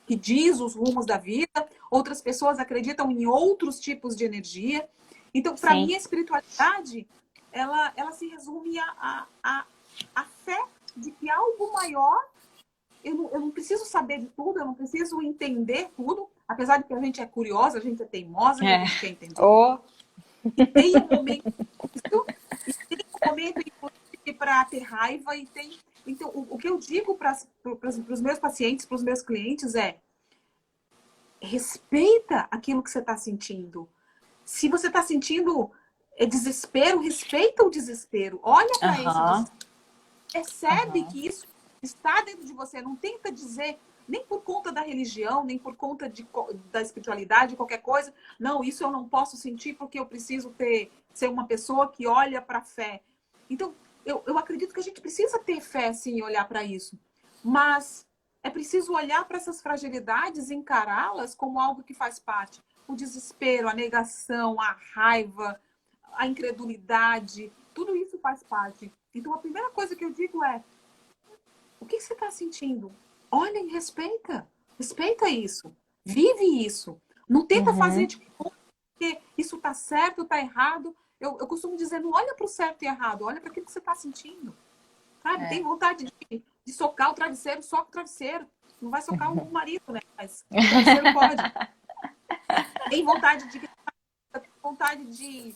[SPEAKER 2] diz os rumos da vida, outras pessoas acreditam em outros tipos de energia. Então, para
[SPEAKER 1] Sim.
[SPEAKER 2] mim, a espiritualidade, ela se resume a fé de que algo maior, eu não preciso saber de tudo, eu não preciso entender tudo, apesar de que a gente é curiosa, a gente é teimosa e a
[SPEAKER 1] É.
[SPEAKER 2] gente quer entender.
[SPEAKER 1] Oh.
[SPEAKER 2] E tem um momento disso, e tem um momento, inclusive, para ter raiva, e tem... Então, o que eu digo para os meus pacientes, para os meus clientes é respeita aquilo que você está sentindo. Se você está sentindo desespero, respeita o desespero. Olha para esse
[SPEAKER 1] Aham.
[SPEAKER 2] desespero. Percebe
[SPEAKER 1] Aham.
[SPEAKER 2] que isso está dentro de você. Não tenta dizer, nem por conta da religião, nem por conta da espiritualidade, qualquer coisa. Não, isso eu não posso sentir porque eu preciso ser uma pessoa que olha para a fé. Então, eu acredito que a gente precisa ter fé, sim, e olhar para isso. Mas é preciso olhar para essas fragilidades e encará-las como algo que faz parte. O desespero, a negação, a raiva, a incredulidade, tudo isso faz parte. Então, a primeira coisa que eu digo é: o que você está sentindo? Olha e respeita. Respeita isso. Vive isso. Não tenta fazer
[SPEAKER 1] Uhum.
[SPEAKER 2] de conta que isso está certo, está errado. Eu costumo dizer, não olha para o certo e errado, olha para aquilo que você está sentindo. Sabe? Tem
[SPEAKER 1] É.
[SPEAKER 2] vontade de socar o travesseiro, soca o travesseiro. Não vai socar o marido, né? Mas o travesseiro pode. Tem vontade de vontade de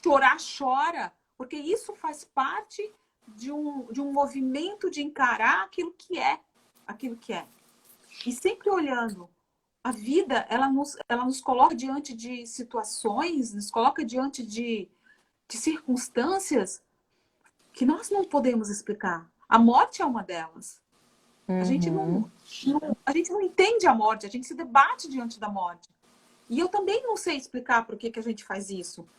[SPEAKER 2] chorar, chora. Porque isso faz parte de um movimento de encarar aquilo que é. Aquilo que é. E sempre olhando. A vida, ela nos coloca diante de situações, nos coloca diante de circunstâncias que nós não podemos explicar. A morte é uma delas. A gente
[SPEAKER 1] Uhum.
[SPEAKER 2] a gente não entende a morte, a gente se debate diante da morte. E eu também não sei explicar por que a gente faz isso.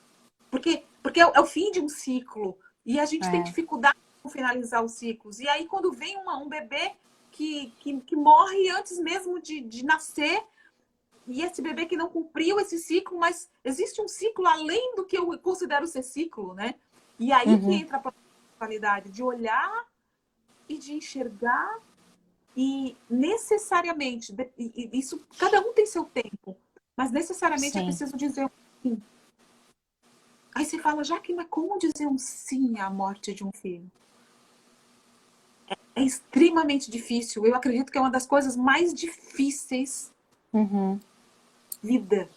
[SPEAKER 2] Porque é o fim de um ciclo. E a gente tem
[SPEAKER 1] É.
[SPEAKER 2] dificuldade em finalizar os ciclos. E aí, quando vem um bebê que morre antes mesmo de nascer, e esse bebê que não cumpriu esse ciclo, mas existe um ciclo além do que eu considero ser ciclo, né? E aí que
[SPEAKER 1] Uhum.
[SPEAKER 2] entra a qualidade de olhar e de enxergar e necessariamente, isso, cada um tem seu tempo, mas necessariamente é
[SPEAKER 1] Sim.
[SPEAKER 2] preciso dizer um sim. Aí você fala, já que, mas como dizer um sim à morte de um filho? É extremamente difícil. Eu acredito que é uma das coisas mais difíceis
[SPEAKER 1] Uhum.
[SPEAKER 2] da vida,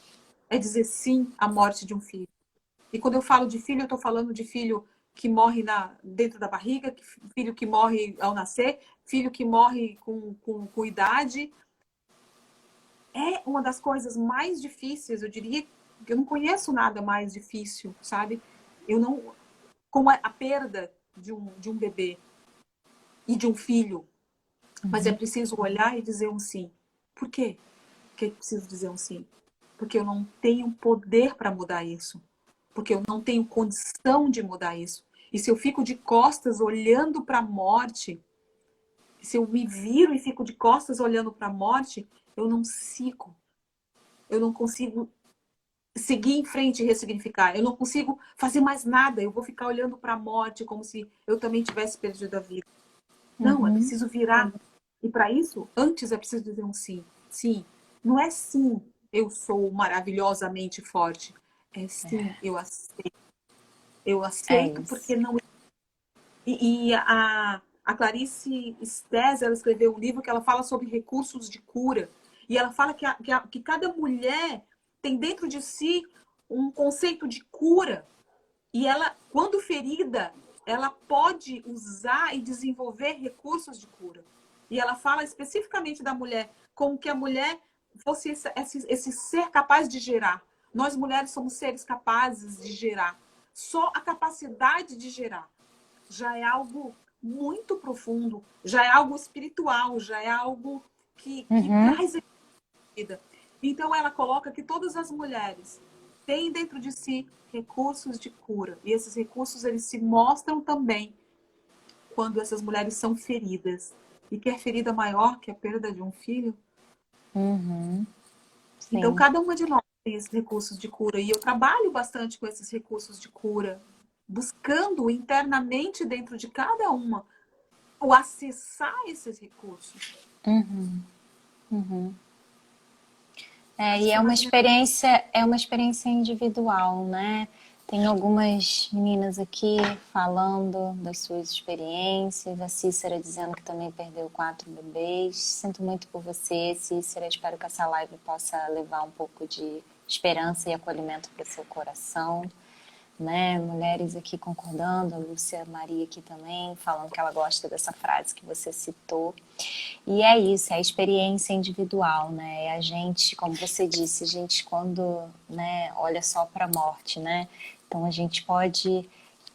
[SPEAKER 2] é dizer sim à morte de um filho. E quando eu falo de filho, eu estou falando de filho que morre dentro da barriga, filho que morre ao nascer, filho que morre com idade. É uma das coisas mais difíceis, eu diria que eu não conheço nada mais difícil, sabe? Eu não, como a perda de um bebê e de um filho, mas é
[SPEAKER 1] Uhum.
[SPEAKER 2] preciso olhar e dizer um sim. Por quê? Porque é preciso dizer um sim. Porque eu não tenho poder para mudar isso. Porque eu não tenho condição de mudar isso. E se eu fico de costas olhando para a morte, se eu me viro e fico de costas olhando para a morte, eu não sigo. Eu não consigo seguir em frente e ressignificar. Eu não consigo fazer mais nada. Eu vou ficar olhando para a morte como se eu também tivesse perdido a vida. Não, é
[SPEAKER 1] Uhum.
[SPEAKER 2] preciso virar. E para isso, antes é preciso dizer um sim. Sim. Não é sim, eu sou maravilhosamente forte. É sim, eu aceito. Eu
[SPEAKER 1] É
[SPEAKER 2] aceito
[SPEAKER 1] isso.
[SPEAKER 2] porque não. A Clarice Stés, ela escreveu um livro que ela fala sobre recursos de cura. E ela fala que cada mulher tem dentro de si um conceito de cura. E ela, quando ferida, ela pode usar e desenvolver recursos de cura. E ela fala especificamente da mulher, como que a mulher fosse esse ser capaz de gerar. Nós mulheres somos seres capazes de gerar. Só a capacidade de gerar já é algo muito profundo, já é algo espiritual, já é algo que
[SPEAKER 1] Uhum.
[SPEAKER 2] traz a vida. Então ela coloca que todas as mulheres têm dentro de si recursos de cura. E esses recursos eles se mostram também quando essas mulheres são feridas. E quer ferida maior que a perda de um filho?
[SPEAKER 1] Uhum.
[SPEAKER 2] Então
[SPEAKER 1] Sim.
[SPEAKER 2] cada uma de nós tem esses recursos de cura. E eu trabalho bastante com esses recursos de cura, buscando internamente dentro de cada uma o acessar esses recursos.
[SPEAKER 1] Uhum. Uhum. E
[SPEAKER 2] Isso é mais ou menos.
[SPEAKER 1] é uma experiência individual, né? Tem algumas meninas aqui falando das suas experiências, a Cícera dizendo que também perdeu 4 bebês. Sinto muito por você, Cícera. Espero que essa live possa levar um pouco de esperança e acolhimento para o seu coração, né? Mulheres aqui concordando, a Lúcia Maria aqui também, falando que ela gosta dessa frase que você citou. E é isso, é a experiência individual, né? É a gente, como você disse, a gente quando, né, olha só para a morte, né? Então a gente pode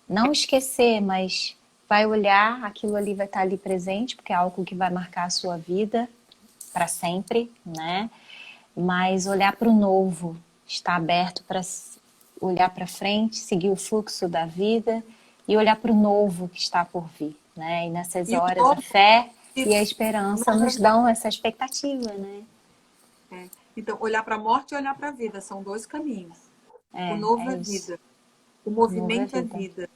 [SPEAKER 1] não esquecer, mas vai olhar, aquilo ali vai estar ali presente, porque é algo que vai marcar a sua vida para sempre, né? Mas olhar para o novo, estar aberto para olhar para frente, seguir o fluxo da vida e olhar para o novo que está por vir, né? E nessas
[SPEAKER 2] E o
[SPEAKER 1] horas a
[SPEAKER 2] novo,
[SPEAKER 1] fé e a
[SPEAKER 2] o
[SPEAKER 1] esperança
[SPEAKER 2] novo
[SPEAKER 1] nos dão essa expectativa, né?
[SPEAKER 2] é. Então, olhar para a morte e olhar para a vida são dois caminhos. O
[SPEAKER 1] É
[SPEAKER 2] novo é
[SPEAKER 1] isso.
[SPEAKER 2] vida, o
[SPEAKER 1] Novo é
[SPEAKER 2] movimento é
[SPEAKER 1] vida.
[SPEAKER 2] vida,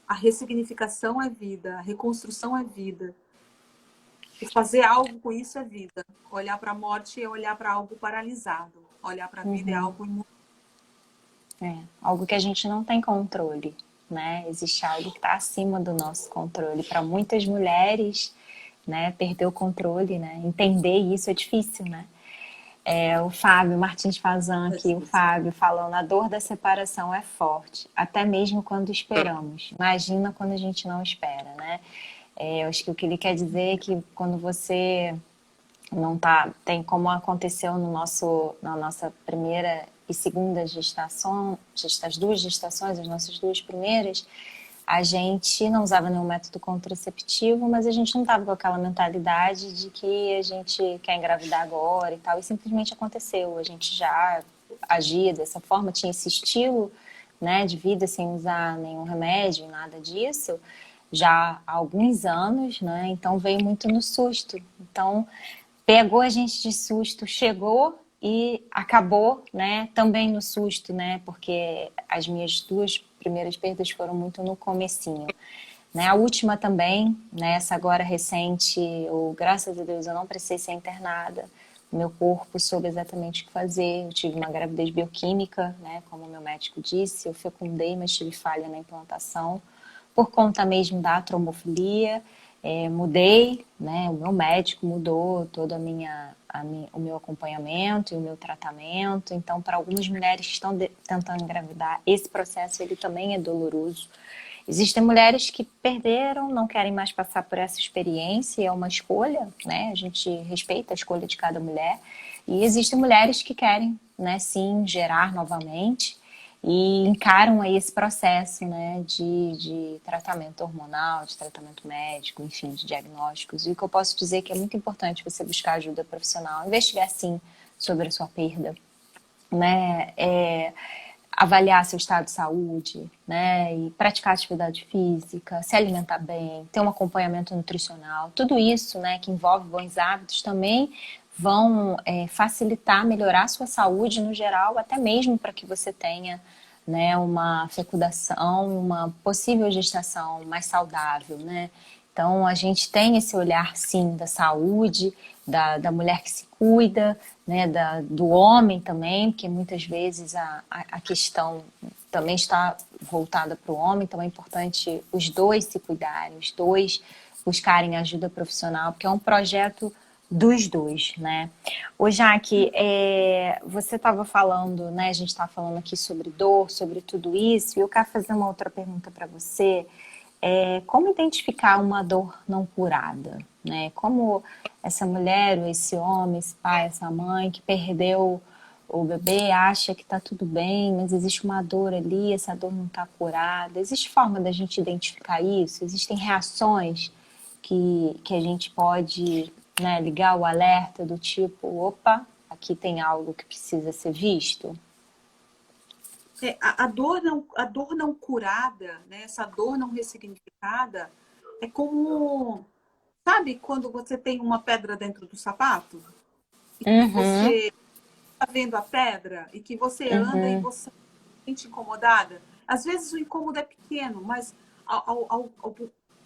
[SPEAKER 2] a ressignificação é vida, a reconstrução é vida. O fazer algo com isso é vida. Olhar para a morte é olhar para algo paralisado. Olhar para a vida é
[SPEAKER 1] Uhum.
[SPEAKER 2] algo imutável.
[SPEAKER 1] É. Algo que a gente não tem controle, né? Existe algo que está acima do nosso controle. Para muitas mulheres, né, perder o controle, né? Entender isso é difícil, né? O Fábio Martins Fazan
[SPEAKER 2] É
[SPEAKER 1] aqui, o
[SPEAKER 2] difícil.
[SPEAKER 1] Fábio falando, a dor da separação é forte, até mesmo quando esperamos. Imagina quando a gente não espera, né? Eu acho que o que ele quer dizer é que quando você não tá, tem como aconteceu no na nossa primeira e segunda gestação, as duas gestações, as nossas duas primeiras, a gente não usava nenhum método contraceptivo, mas a gente não estava com aquela mentalidade de que a gente quer engravidar agora e tal, e simplesmente aconteceu. A gente já agia dessa forma, tinha esse estilo, né, de vida sem usar nenhum remédio, nada disso, já há alguns anos, né? Então veio muito no susto. Então pegou a gente de susto, chegou e acabou, né? Também no susto, né? Porque as minhas duas primeiras perdas foram muito no comecinho. Né? A última também, né? Essa agora recente, graças a Deus eu não precisei ser internada. O meu corpo soube exatamente o que fazer. Eu tive uma gravidez bioquímica, né? Como o meu médico disse, eu fecundei, mas tive falha na implantação por conta mesmo da trombofilia. Mudei, né? O meu médico mudou todo o meu acompanhamento e o meu tratamento. Então, para algumas mulheres que estão tentando engravidar, esse processo ele também é doloroso. Existem mulheres que perderam, não querem mais passar por essa experiência, é uma escolha, né? A gente respeita a escolha de cada mulher. E existem mulheres que querem, né, sim, gerar novamente e encaram aí esse processo, né, de tratamento hormonal, de tratamento médico, enfim, de diagnósticos. E o que eu posso dizer é que é muito importante você buscar ajuda profissional, investigar sim sobre a sua perda, né, avaliar seu estado de saúde, né, e praticar atividade física, se alimentar bem, ter um acompanhamento nutricional, tudo isso, né, que envolve bons hábitos também vão facilitar, melhorar a sua saúde no geral, até mesmo para que você tenha, né, uma fecundação, uma possível gestação mais saudável, né? Então, a gente tem esse olhar, sim, da saúde, da mulher que se cuida, né, do homem também, porque muitas vezes a questão também está voltada para o homem, então é importante os dois se cuidarem, os dois buscarem ajuda profissional, porque é um projeto dos dois, né? Ô, Jaque, você estava falando, né? A gente estava falando aqui sobre dor, sobre tudo isso, e eu quero fazer uma outra pergunta para você. Como identificar uma dor não curada, né? Como essa mulher, ou esse homem, esse pai, essa mãe que perdeu o bebê acha que está tudo bem, mas existe uma dor ali, essa dor não está curada. Existe forma da gente identificar isso? Existem reações que a gente pode, né, ligar o alerta do tipo, opa, aqui tem algo que precisa ser visto?
[SPEAKER 2] A dor não curada, né? Essa dor não ressignificada, é como, sabe, quando você tem uma pedra dentro do sapato e que
[SPEAKER 1] Uhum,
[SPEAKER 2] você está vendo a pedra e que você anda e
[SPEAKER 1] uhum,
[SPEAKER 2] você se sente incomodada. Às vezes o incômodo é pequeno, mas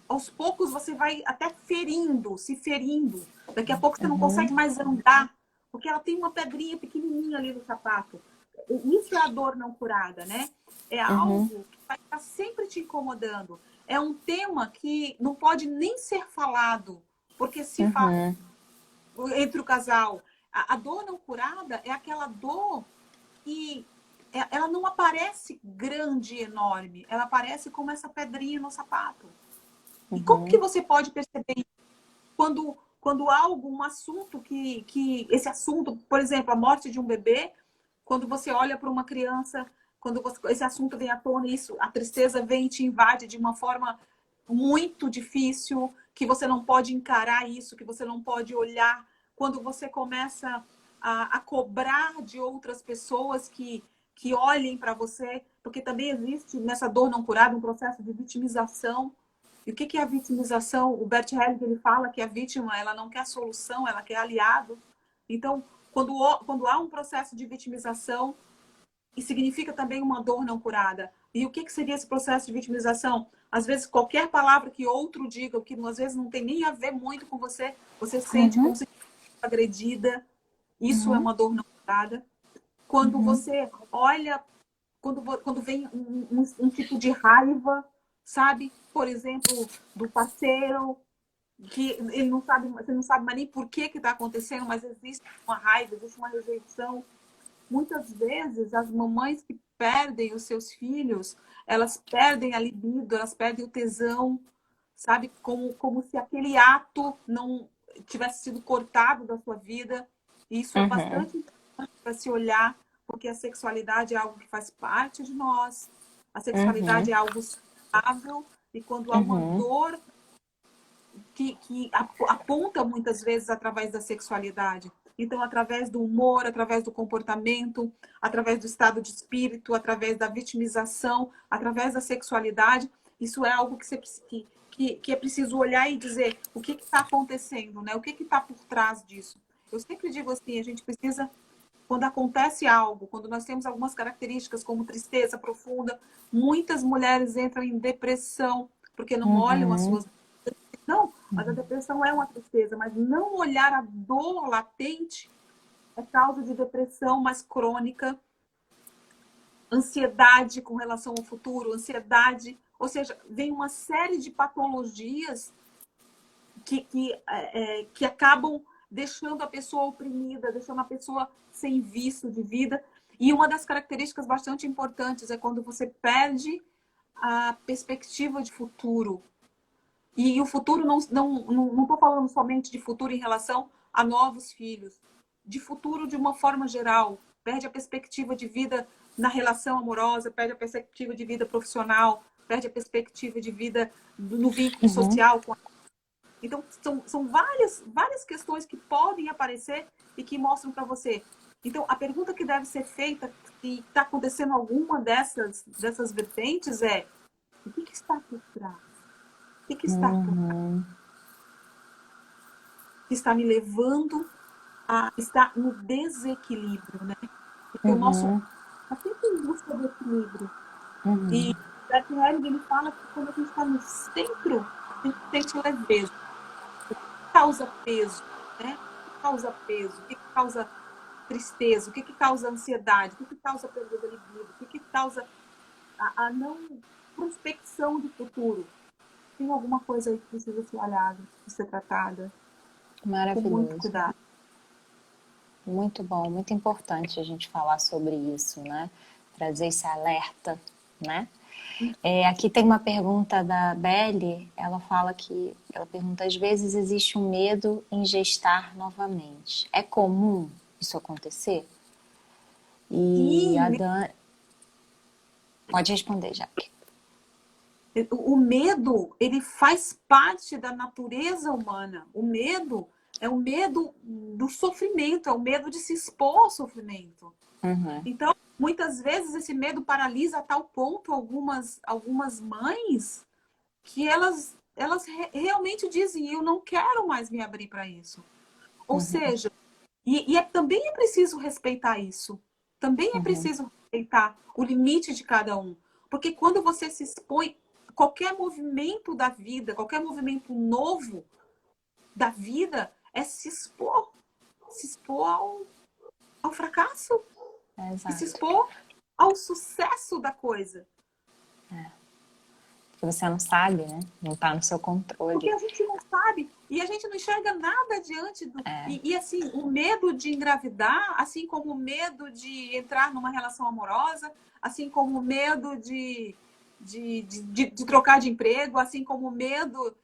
[SPEAKER 2] aos poucos você vai até ferindo, se ferindo. Daqui a pouco você não
[SPEAKER 1] uhum,
[SPEAKER 2] consegue mais andar, porque ela tem uma pedrinha pequenininha ali no sapato. Isso é a dor não curada, né? É
[SPEAKER 1] uhum,
[SPEAKER 2] algo que vai estar sempre te incomodando. É um tema que não pode nem ser falado, porque se fala
[SPEAKER 1] uhum,
[SPEAKER 2] entre o casal. A dor não curada é aquela dor que ela não aparece grande e enorme, ela aparece como essa pedrinha no sapato. E como que
[SPEAKER 1] uhum,
[SPEAKER 2] você pode perceber quando há algum assunto esse assunto, por exemplo, a morte de um bebê, quando você olha para uma criança, quando esse assunto vem à tona, isso, a tristeza vem e te invade de uma forma muito difícil, que você não pode encarar isso, que você não pode olhar, quando você começa a cobrar de outras pessoas que olhem para você, porque também existe nessa dor não curada um processo de vitimização. E o que é a vitimização? O Bert Hellinger ele fala que a vítima ela não quer solução, ela quer aliado. Então, quando há um processo de vitimização, e significa também uma dor não curada. E o que seria esse processo de vitimização? Às vezes, qualquer palavra que outro diga, o que às vezes não tem nem a ver muito com você, você sente como
[SPEAKER 1] uhum,
[SPEAKER 2] se fosse agredida. Isso é
[SPEAKER 1] uhum,
[SPEAKER 2] uma dor não curada. Quando
[SPEAKER 1] uhum,
[SPEAKER 2] você olha, quando vem um tipo de raiva, sabe? Por exemplo, do parceiro, que ele não sabe, você não sabe mais nem por que está acontecendo, mas existe uma raiva, existe uma rejeição. Muitas vezes as mamães que perdem os seus filhos, elas perdem a libido, elas perdem o tesão, sabe? Como se aquele ato não tivesse sido cortado da sua vida. E isso é
[SPEAKER 1] uhum,
[SPEAKER 2] bastante importante para se olhar, porque a sexualidade é algo que faz parte de nós, a
[SPEAKER 1] uhum,
[SPEAKER 2] sexualidade é algo saudável, e quando há uma
[SPEAKER 1] uhum,
[SPEAKER 2] dor que aponta muitas vezes através da sexualidade. Então, através do humor, através do comportamento, através do estado de espírito, através da vitimização, através da sexualidade, isso é algo que é preciso olhar e dizer o que está acontecendo, né? O que está por trás disso. Eu sempre digo assim, a gente precisa, quando acontece algo, quando nós temos algumas características como tristeza profunda, muitas mulheres entram em depressão porque não olham as
[SPEAKER 1] uhum,
[SPEAKER 2] suas. Não, mas a depressão é uma tristeza, mas não olhar a dor latente é causa de depressão mais crônica, ansiedade com relação ao futuro, ansiedade, ou seja, vem uma série de patologias que acabam deixando a pessoa oprimida, deixando a pessoa sem visto de vida. E uma das características bastante importantes é quando você perde a perspectiva de futuro. E o futuro não estou falando somente de futuro em relação a novos filhos, de futuro de uma forma geral. Perde a perspectiva de vida na relação amorosa, perde a perspectiva de vida profissional, perde a perspectiva de vida no vínculo
[SPEAKER 1] uhum.
[SPEAKER 2] social. Então, são várias questões que podem aparecer e que mostram para você. Então, a pergunta que deve ser feita, se está acontecendo alguma dessas vertentes, é: o que está por trás? O que está por trás?
[SPEAKER 1] Uhum.
[SPEAKER 2] Que está me levando está no desequilíbrio, né? Porque o nosso
[SPEAKER 1] Uhum.
[SPEAKER 2] corpo está sempre em busca do equilíbrio. E
[SPEAKER 1] Uhum.
[SPEAKER 2] o Bert Helling, ele fala que quando a gente está no centro, a gente sente leveza. O que causa peso, né? O que causa peso? O que causa tristeza? O que causa ansiedade? O que causa perda da libido? O que causa a não prospecção do futuro? Tem alguma coisa aí que precisa ser olhada, ser tratada com muito
[SPEAKER 1] Maravilhoso.
[SPEAKER 2] cuidado.
[SPEAKER 1] Muito bom, muito importante a gente falar sobre isso, né? Trazer esse alerta, né? Aqui tem uma pergunta da Belle, ela fala que, ela pergunta, às vezes existe um medo em gestar novamente. É comum isso acontecer? E a
[SPEAKER 2] Sim,
[SPEAKER 1] Dan... Pode responder, Jaque.
[SPEAKER 2] o medo, ele faz parte da natureza humana. O medo é o medo do sofrimento, é o medo de se expor ao sofrimento.
[SPEAKER 1] Uhum,
[SPEAKER 2] Então, muitas vezes esse medo paralisa a tal ponto algumas mães que elas realmente dizem, eu não quero mais me abrir para isso. Ou
[SPEAKER 1] uhum,
[SPEAKER 2] seja, também é preciso respeitar isso. Também é
[SPEAKER 1] uhum,
[SPEAKER 2] preciso respeitar o limite de cada um. Porque quando você se expõe, qualquer movimento da vida, qualquer movimento novo da vida, é se expor ao fracasso e se
[SPEAKER 1] exato.
[SPEAKER 2] expor ao sucesso da coisa.
[SPEAKER 1] Porque você não sabe, né? Não está no seu
[SPEAKER 2] Porque
[SPEAKER 1] controle.
[SPEAKER 2] a gente não sabe e a gente não enxerga nada diante do. E assim, o medo de engravidar, assim como o medo de entrar numa relação amorosa, assim como o medo de trocar de emprego, assim como o medo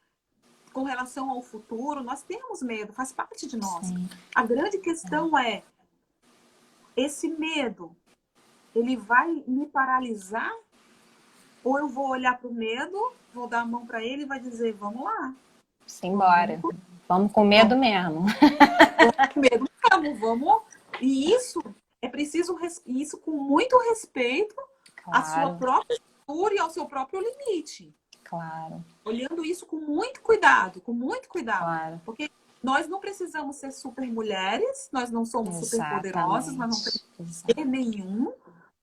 [SPEAKER 2] com relação ao futuro, nós temos medo, faz parte de nós.
[SPEAKER 1] Sim,
[SPEAKER 2] A grande questão é: esse medo, ele vai me paralisar? Ou eu vou olhar para o medo, vou dar a mão para ele e vai dizer: vamos lá, vamos,
[SPEAKER 1] simbora. Vamos com medo
[SPEAKER 2] vamos
[SPEAKER 1] mesmo.
[SPEAKER 2] medo mesmo, vamos. E isso é preciso, isso com muito respeito à sua
[SPEAKER 1] Claro,
[SPEAKER 2] própria estrutura e ao seu próprio limite.
[SPEAKER 1] claro,
[SPEAKER 2] Olhando isso com muito cuidado, com muito cuidado.
[SPEAKER 1] claro.
[SPEAKER 2] Porque nós não precisamos ser super mulheres, nós não somos super poderosas, nós não temos
[SPEAKER 1] Exatamente.
[SPEAKER 2] poder nenhum.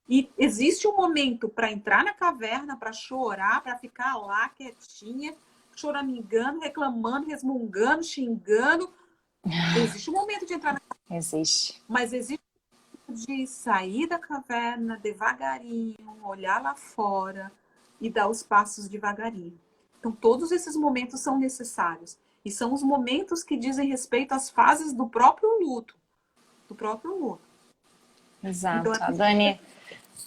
[SPEAKER 2] E existe um momento para entrar na caverna, para chorar, para ficar lá quietinha, choramingando, reclamando, resmungando, xingando. Existe um momento de entrar na
[SPEAKER 1] Existe.
[SPEAKER 2] mas existe de sair da caverna devagarinho, olhar lá fora e dar os passos devagarinho. Então, todos esses momentos são necessários. E são os momentos que dizem respeito às fases do próprio luto. Do próprio luto. Então,
[SPEAKER 1] Exato.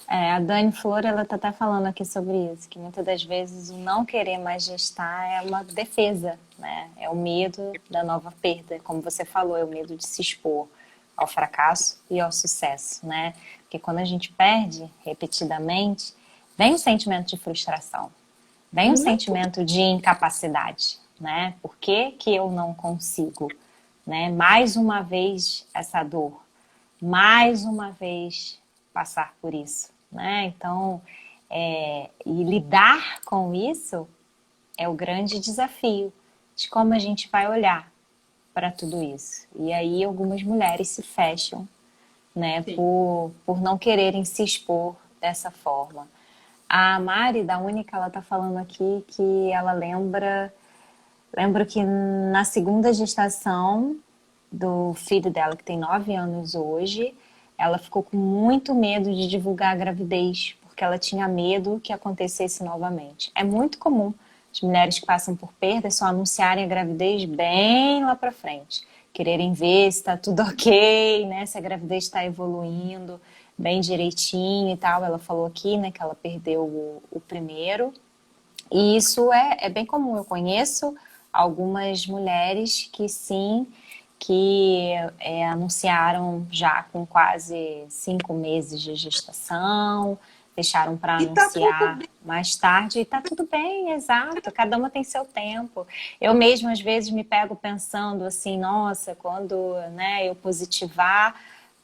[SPEAKER 1] A Dani Flor, ela tá até falando aqui sobre isso, que muitas das vezes o não querer mais gestar é uma defesa, né? É o medo da nova perda, como você falou, é o medo de se expor ao fracasso e ao sucesso, né? Porque quando a gente perde repetidamente, vem um sentimento de frustração, vem um
[SPEAKER 2] muito.
[SPEAKER 1] sentimento de incapacidade, né? Por que que eu não consigo, né? Mais uma vez essa dor, mais uma vez passar por isso, né? Então, e lidar com isso é o grande desafio de como a gente vai olhar para tudo isso. E aí algumas mulheres se fecham, né,
[SPEAKER 2] Sim.
[SPEAKER 1] por não quererem se expor dessa forma. A Mari da Única, ela tá falando aqui que ela lembro que na segunda gestação do filho dela, que tem 9 anos hoje, ela ficou com muito medo de divulgar a gravidez, porque ela tinha medo que acontecesse novamente. É muito comum as mulheres que passam por perda só anunciarem a gravidez bem lá para frente, quererem ver se está tudo ok, né? Se a gravidez está evoluindo bem direitinho e tal. Ela falou aqui, né, que ela perdeu o primeiro. E isso é bem comum. Eu conheço algumas mulheres que sim, que anunciaram já com quase 5 meses de gestação, deixaram para
[SPEAKER 2] E tá tudo
[SPEAKER 1] anunciar
[SPEAKER 2] bem.
[SPEAKER 1] mais tarde e tá tudo bem, exato. Cada uma tem seu tempo. Eu mesma às vezes me pego pensando assim, nossa, quando, né, eu positivar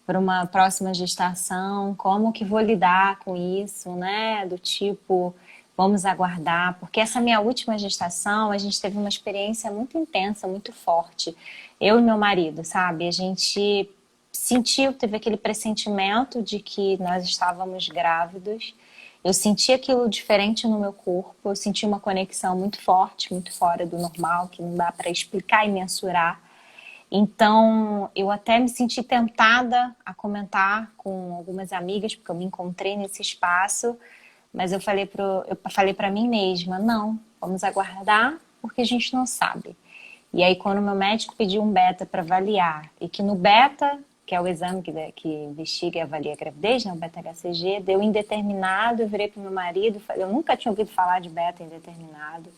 [SPEAKER 1] para uma próxima gestação, como que vou lidar com isso, né? Do tipo, vamos aguardar, porque essa minha última gestação, a gente teve uma experiência muito intensa, muito forte. Eu e meu marido, sabe? A gente sentiu, teve aquele pressentimento de que nós estávamos grávidos. Eu senti aquilo diferente no meu corpo, eu senti uma conexão muito forte, muito fora do normal, que não dá para explicar e mensurar. Então, eu até me senti tentada a comentar com algumas amigas, porque eu me encontrei nesse espaço, mas eu falei para mim mesma, não, vamos aguardar, porque a gente não sabe. E aí, quando o meu médico pediu um beta para avaliar, e que no beta, que é o exame que investiga e avalia a gravidez, né, o beta-HCG, deu indeterminado, eu virei para o meu marido, eu nunca tinha ouvido falar de beta indeterminado,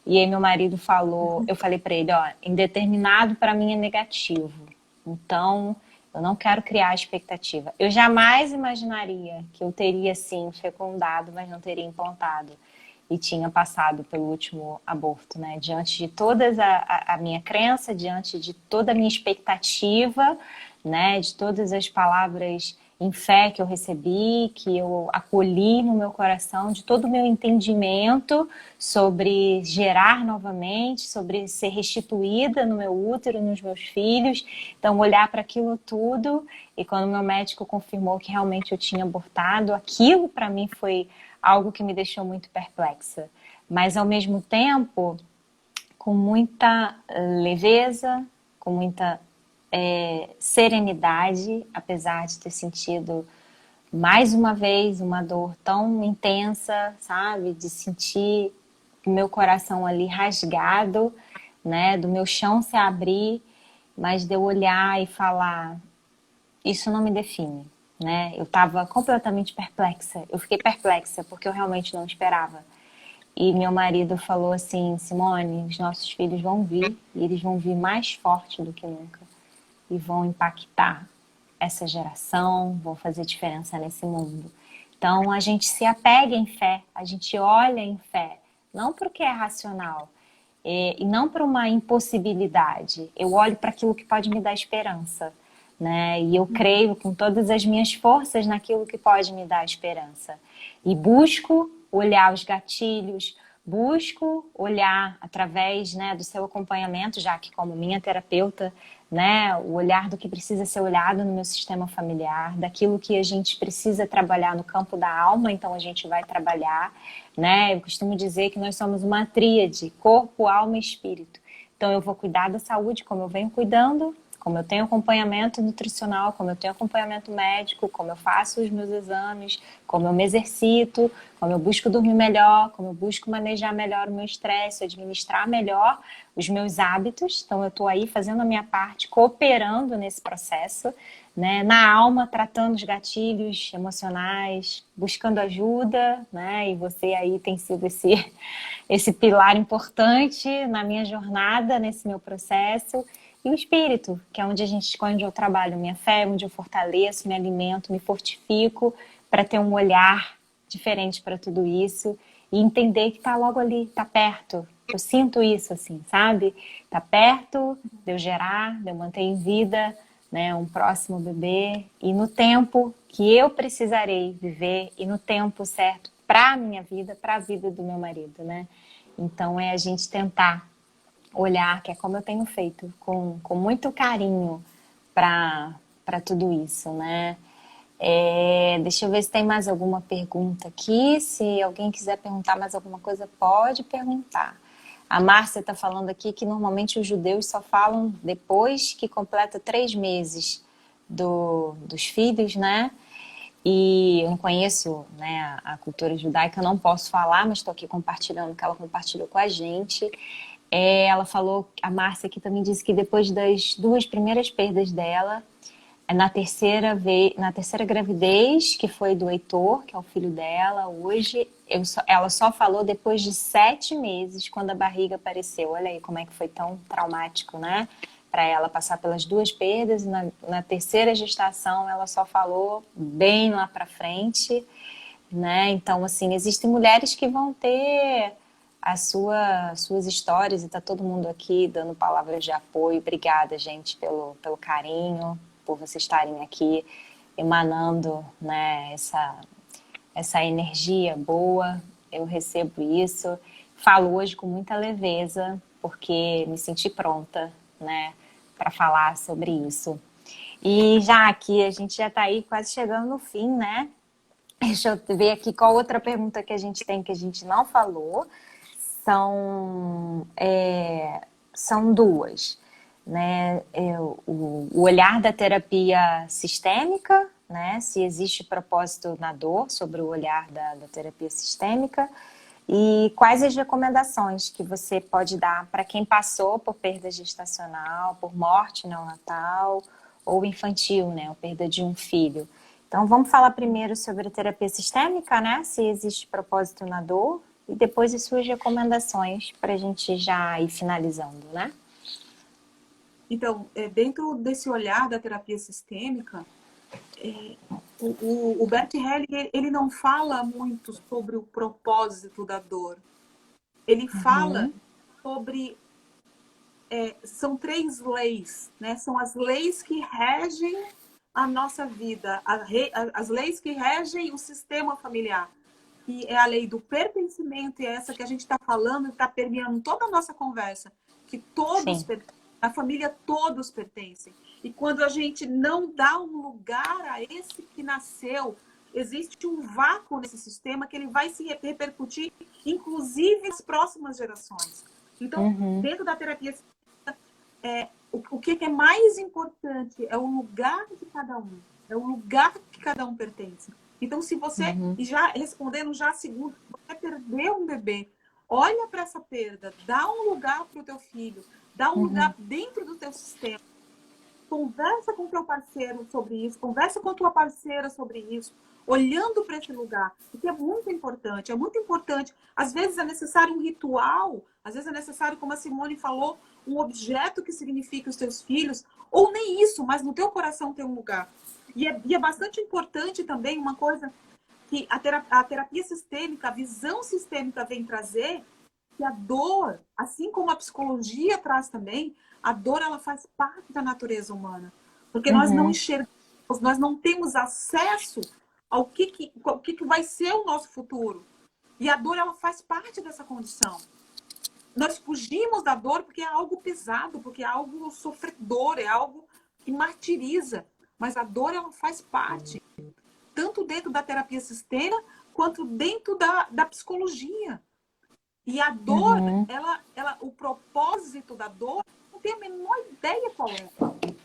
[SPEAKER 1] e aí meu marido falou, eu falei para ele, ó, indeterminado para mim é negativo, então eu não quero criar expectativa. Eu jamais imaginaria que eu teria, sim, fecundado, mas não teria implantado e tinha passado pelo último aborto, né? Diante de toda a minha crença, diante de toda a minha expectativa, né? De todas as palavras em fé que eu recebi, que eu acolhi no meu coração, de todo o meu entendimento sobre gerar novamente, sobre ser restituída no meu útero, nos meus filhos. Então, olhar para aquilo tudo e quando meu médico confirmou que realmente eu tinha abortado, aquilo para mim foi algo que me deixou muito perplexa. Mas, ao mesmo tempo, com muita leveza, com muita serenidade, apesar de ter sentido mais uma vez uma dor tão intensa, sabe? De sentir o meu coração ali rasgado, né? Do meu chão se abrir, mas de eu olhar e falar, isso não me define, né? Eu estava completamente perplexa. Eu fiquei perplexa porque eu realmente não esperava. E meu marido falou assim, Simone, os nossos filhos vão vir e eles vão vir mais forte do que nunca e vão impactar essa geração, vão fazer diferença nesse mundo. Então a gente se apega em fé, a gente olha em fé, não porque é racional e não para uma impossibilidade. Eu olho para aquilo que pode me dar esperança, né? E eu creio com todas as minhas forças naquilo que pode me dar esperança. E busco olhar os gatilhos, busco olhar através, né, do seu acompanhamento, já que como minha terapeuta, né, o olhar do que precisa ser olhado no meu sistema familiar, daquilo que a gente precisa trabalhar no campo da alma, então a gente vai trabalhar, né? Eu costumo dizer que nós somos uma tríade, corpo, alma e espírito. Então eu vou cuidar da saúde como eu venho cuidando, como eu tenho acompanhamento nutricional, como eu tenho acompanhamento médico, como eu faço os meus exames, como eu me exercito, como eu busco dormir melhor, como eu busco manejar melhor o meu estresse, administrar melhor os meus hábitos. Então eu estou aí fazendo a minha parte, cooperando nesse processo, né? Na alma, tratando os gatilhos emocionais, buscando ajuda, né? E você aí tem sido esse pilar importante na minha jornada, nesse meu processo. E o espírito, que é onde eu trabalho minha fé, onde eu fortaleço, me alimento, me fortifico para ter um olhar diferente para tudo isso e entender que está logo ali, está perto. Eu sinto isso, assim, sabe? Está perto de eu gerar, de eu manter em vida, né, um próximo bebê e no tempo que eu precisarei viver e no tempo certo para a minha vida, para a vida do meu marido, né? Então é a gente tentar olhar, que é como eu tenho feito, com muito carinho para tudo isso, né? Deixa eu ver se tem mais alguma pergunta aqui. Se alguém quiser perguntar mais alguma coisa, pode perguntar. A Márcia está falando aqui que normalmente os judeus só falam depois que completa 3 meses dos filhos, né? E eu não conheço, né, a cultura judaica, eu não posso falar, mas estou aqui compartilhando o que ela compartilhou com a gente. Ela falou, a Márcia aqui também disse que depois das 2 primeiras perdas dela, na terceira gravidez, que foi do Heitor, que é o filho dela, hoje, ela só falou depois de 7 meses, quando a barriga apareceu. Olha aí como é que foi tão traumático, né? Para ela passar pelas 2 perdas, e na terceira gestação ela só falou bem lá para frente, né? Então, assim, existem mulheres que vão ter suas histórias e tá todo mundo aqui dando palavras de apoio. Obrigada, gente, pelo carinho, por vocês estarem aqui emanando, né, essa energia boa eu recebo isso. Falo hoje com muita leveza, porque me senti pronta, né, para falar sobre isso. E já aqui, a gente já está aí quase chegando no fim, né? Deixa eu ver aqui qual outra pergunta que a gente tem que a gente não falou. São, são duas, né? O olhar da terapia sistêmica, né? Se existe propósito na dor, sobre o olhar da terapia sistêmica. E quais as recomendações que você pode dar para quem passou por perda gestacional, por morte neonatal ou infantil, né? Ou perda de um filho. Então, vamos falar primeiro sobre a terapia sistêmica, né? Se existe propósito na dor, e depois as suas recomendações para a gente já ir finalizando, né?
[SPEAKER 2] Então, dentro desse olhar da terapia sistêmica, o Bert Hellinger, ele não fala muito sobre o propósito da dor. Ele fala sobre... são três leis, né? São as leis que regem a nossa vida, as leis que regem o sistema familiar. E é a lei do pertencimento, e é essa que a gente está falando, está permeando toda a nossa conversa, que todos, a família todos pertencem. E quando a gente não dá um lugar a esse que nasceu, existe um vácuo nesse sistema que ele vai se repercutir, inclusive nas próximas gerações. Então, dentro da terapia, o que é mais importante é o lugar de cada um, é o lugar que cada um pertence. Então, se você, e já respondendo já a segunda, você perdeu um bebê, olha para essa perda, dá um lugar para o teu filho, dá um lugar dentro do teu sistema. Conversa com o teu parceiro sobre isso, conversa com a tua parceira sobre isso, olhando para esse lugar, porque é muito importante, é muito importante. Às vezes é necessário um ritual, às vezes é necessário, como a Simone falou, um objeto que signifique os teus filhos, ou nem isso, mas no teu coração tem um lugar. E é bastante importante também uma coisa que a terapia sistêmica, a visão sistêmica vem trazer, que a dor, assim como a psicologia traz também, a dor ela faz parte da natureza humana. Porque nós não enxergamos, nós não temos acesso ao que vai ser o nosso futuro. E a dor ela faz parte dessa condição. Nós fugimos da dor porque é algo pesado, porque é algo sofredor, é algo que martiriza. Mas a dor ela faz parte, tanto dentro da terapia sistêmica, quanto dentro da psicologia. E a dor, o propósito da dor, não tenho a menor ideia qual é.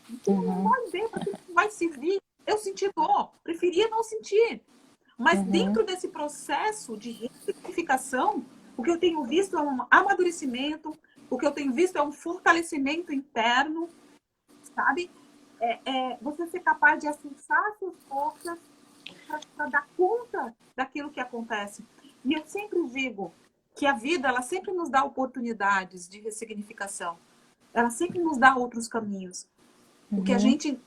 [SPEAKER 2] Não tenho a menor ideia para que vai servir. Eu senti dor, preferia não sentir. Mas dentro desse processo de ressignificação, o que eu tenho visto é um amadurecimento, o que eu tenho visto é um fortalecimento interno, sabe? Você ser capaz de acessar as suas forças para dar conta daquilo que acontece. E eu sempre digo que a vida, ela sempre nos dá oportunidades de ressignificação. Ela sempre nos dá outros caminhos. O que a gente...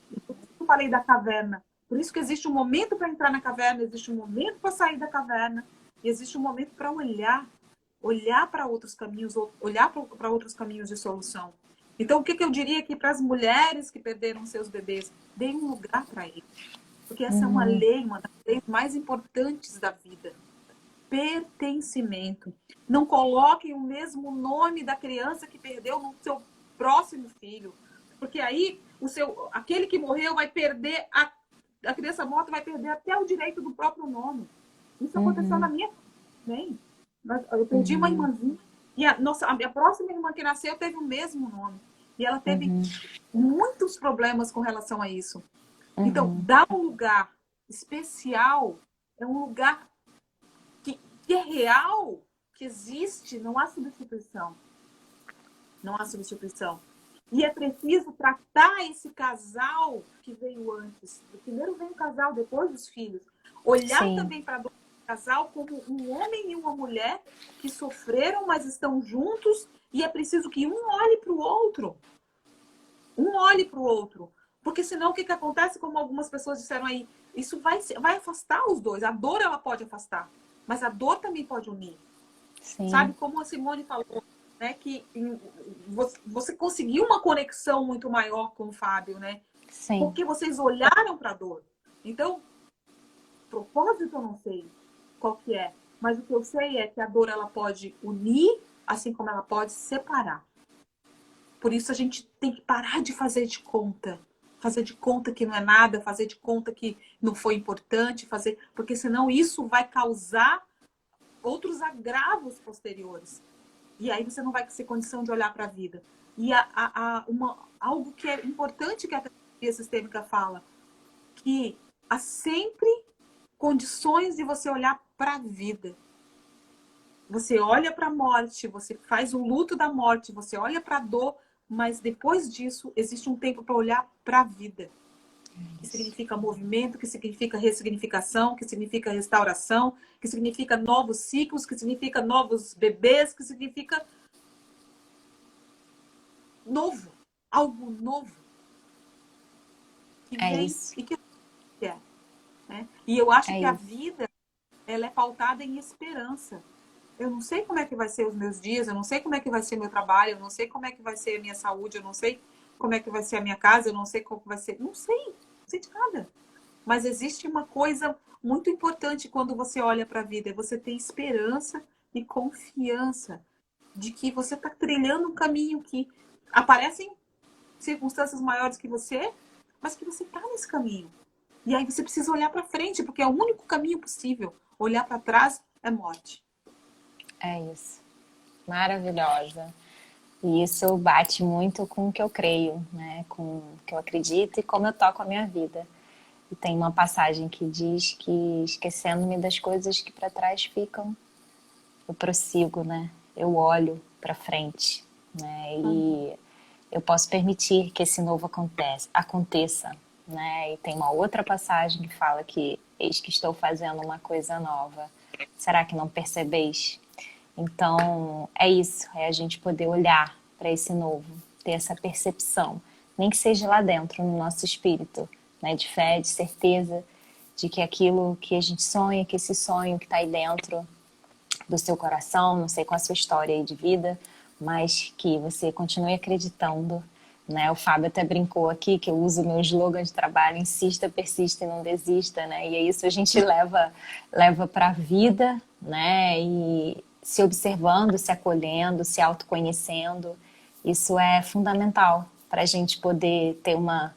[SPEAKER 2] Eu falei da caverna. Por isso que existe um momento para entrar na caverna, existe um momento para sair da caverna, e existe um momento para olhar para outros caminhos, olhar para outros caminhos de solução. Então, o que eu diria aqui para as mulheres que perderam seus bebês? Deem um lugar para eles. Porque essa é uma lei, uma das leis mais importantes da vida. Pertencimento. Não coloquem o mesmo nome da criança que perdeu no seu próximo filho. Porque aí, aquele que morreu vai perder, a criança morta vai perder até o direito do próprio nome. Isso aconteceu na minha também. Eu perdi uma irmãzinha e a minha próxima irmã que nasceu teve o mesmo nome. E ela teve muitos problemas com relação a isso. Então, dar um lugar especial é um lugar que é real, que existe, não há substituição. Não há substituição. E é preciso tratar esse casal que veio antes. Primeiro vem o casal, depois os filhos. Olhar também para o casal como um homem e uma mulher que sofreram, mas estão juntos. E é preciso que um olhe para o outro. Um olhe para o outro. Porque senão o que acontece, como algumas pessoas disseram aí, isso vai afastar os dois. A dor ela pode afastar, mas a dor também pode unir. Sim. Sabe, como a Simone falou, né, que você conseguiu uma conexão muito maior com o Fábio, né? Sim. Porque vocês olharam para a dor. Então, propósito eu não sei qual que é, Mas o que eu sei é que a dor ela pode unir, assim como ela pode separar. Por isso a gente tem que parar de fazer de conta. Fazer de conta que não é nada, fazer de conta que não foi importante, porque senão isso vai causar outros agravos posteriores. E aí você não vai ter condição de olhar para a vida. E algo que é importante que a terapia sistêmica fala, que há sempre condições de você olhar para a vida. Você olha para a morte, você faz o luto da morte, você olha para a dor, mas depois disso existe um tempo para olhar para a vida. Que significa movimento, que significa ressignificação, que significa restauração, que significa novos ciclos, que significa novos bebês, que significa novo, algo novo que vem
[SPEAKER 1] isso.
[SPEAKER 2] e que quer, né? E eu acho
[SPEAKER 1] É
[SPEAKER 2] que a
[SPEAKER 1] isso.
[SPEAKER 2] vida ela é pautada em esperança. Eu não sei como é que vai ser os meus dias, eu não sei como é que vai ser meu trabalho, eu não sei como é que vai ser a minha saúde, eu não sei como é que vai ser a minha casa, eu não sei como vai ser, não sei de nada. Mas existe uma coisa muito importante quando você olha para a vida, é você ter esperança e confiança de que você está trilhando um caminho que aparecem circunstâncias maiores que você, mas que você está nesse caminho. E aí você precisa olhar para frente, porque é o único caminho possível. Olhar para trás é morte.
[SPEAKER 1] É isso. Maravilhosa. E isso bate muito com o que eu creio, né? Com o que eu acredito e como eu toco a minha vida. E tem uma passagem que diz que esquecendo-me das coisas que para trás ficam, eu prossigo, né? Eu olho para frente, né? E eu posso permitir que esse novo aconteça, né? E tem uma outra passagem que fala que eis que estou fazendo uma coisa nova. Será que não percebeis? Então, é isso, é a gente poder olhar para esse novo, ter essa percepção, nem que seja lá dentro, no nosso espírito, né, de fé, de certeza, de que aquilo que a gente sonha, que esse sonho que está aí dentro do seu coração, não sei qual a sua história aí de vida, mas que você continue acreditando, né? O Fábio até brincou aqui que eu uso o meu slogan de trabalho, insista, persista e não desista, né? E é isso a gente leva para a vida, né? E se observando, se acolhendo, se autoconhecendo, isso é fundamental para a gente poder ter uma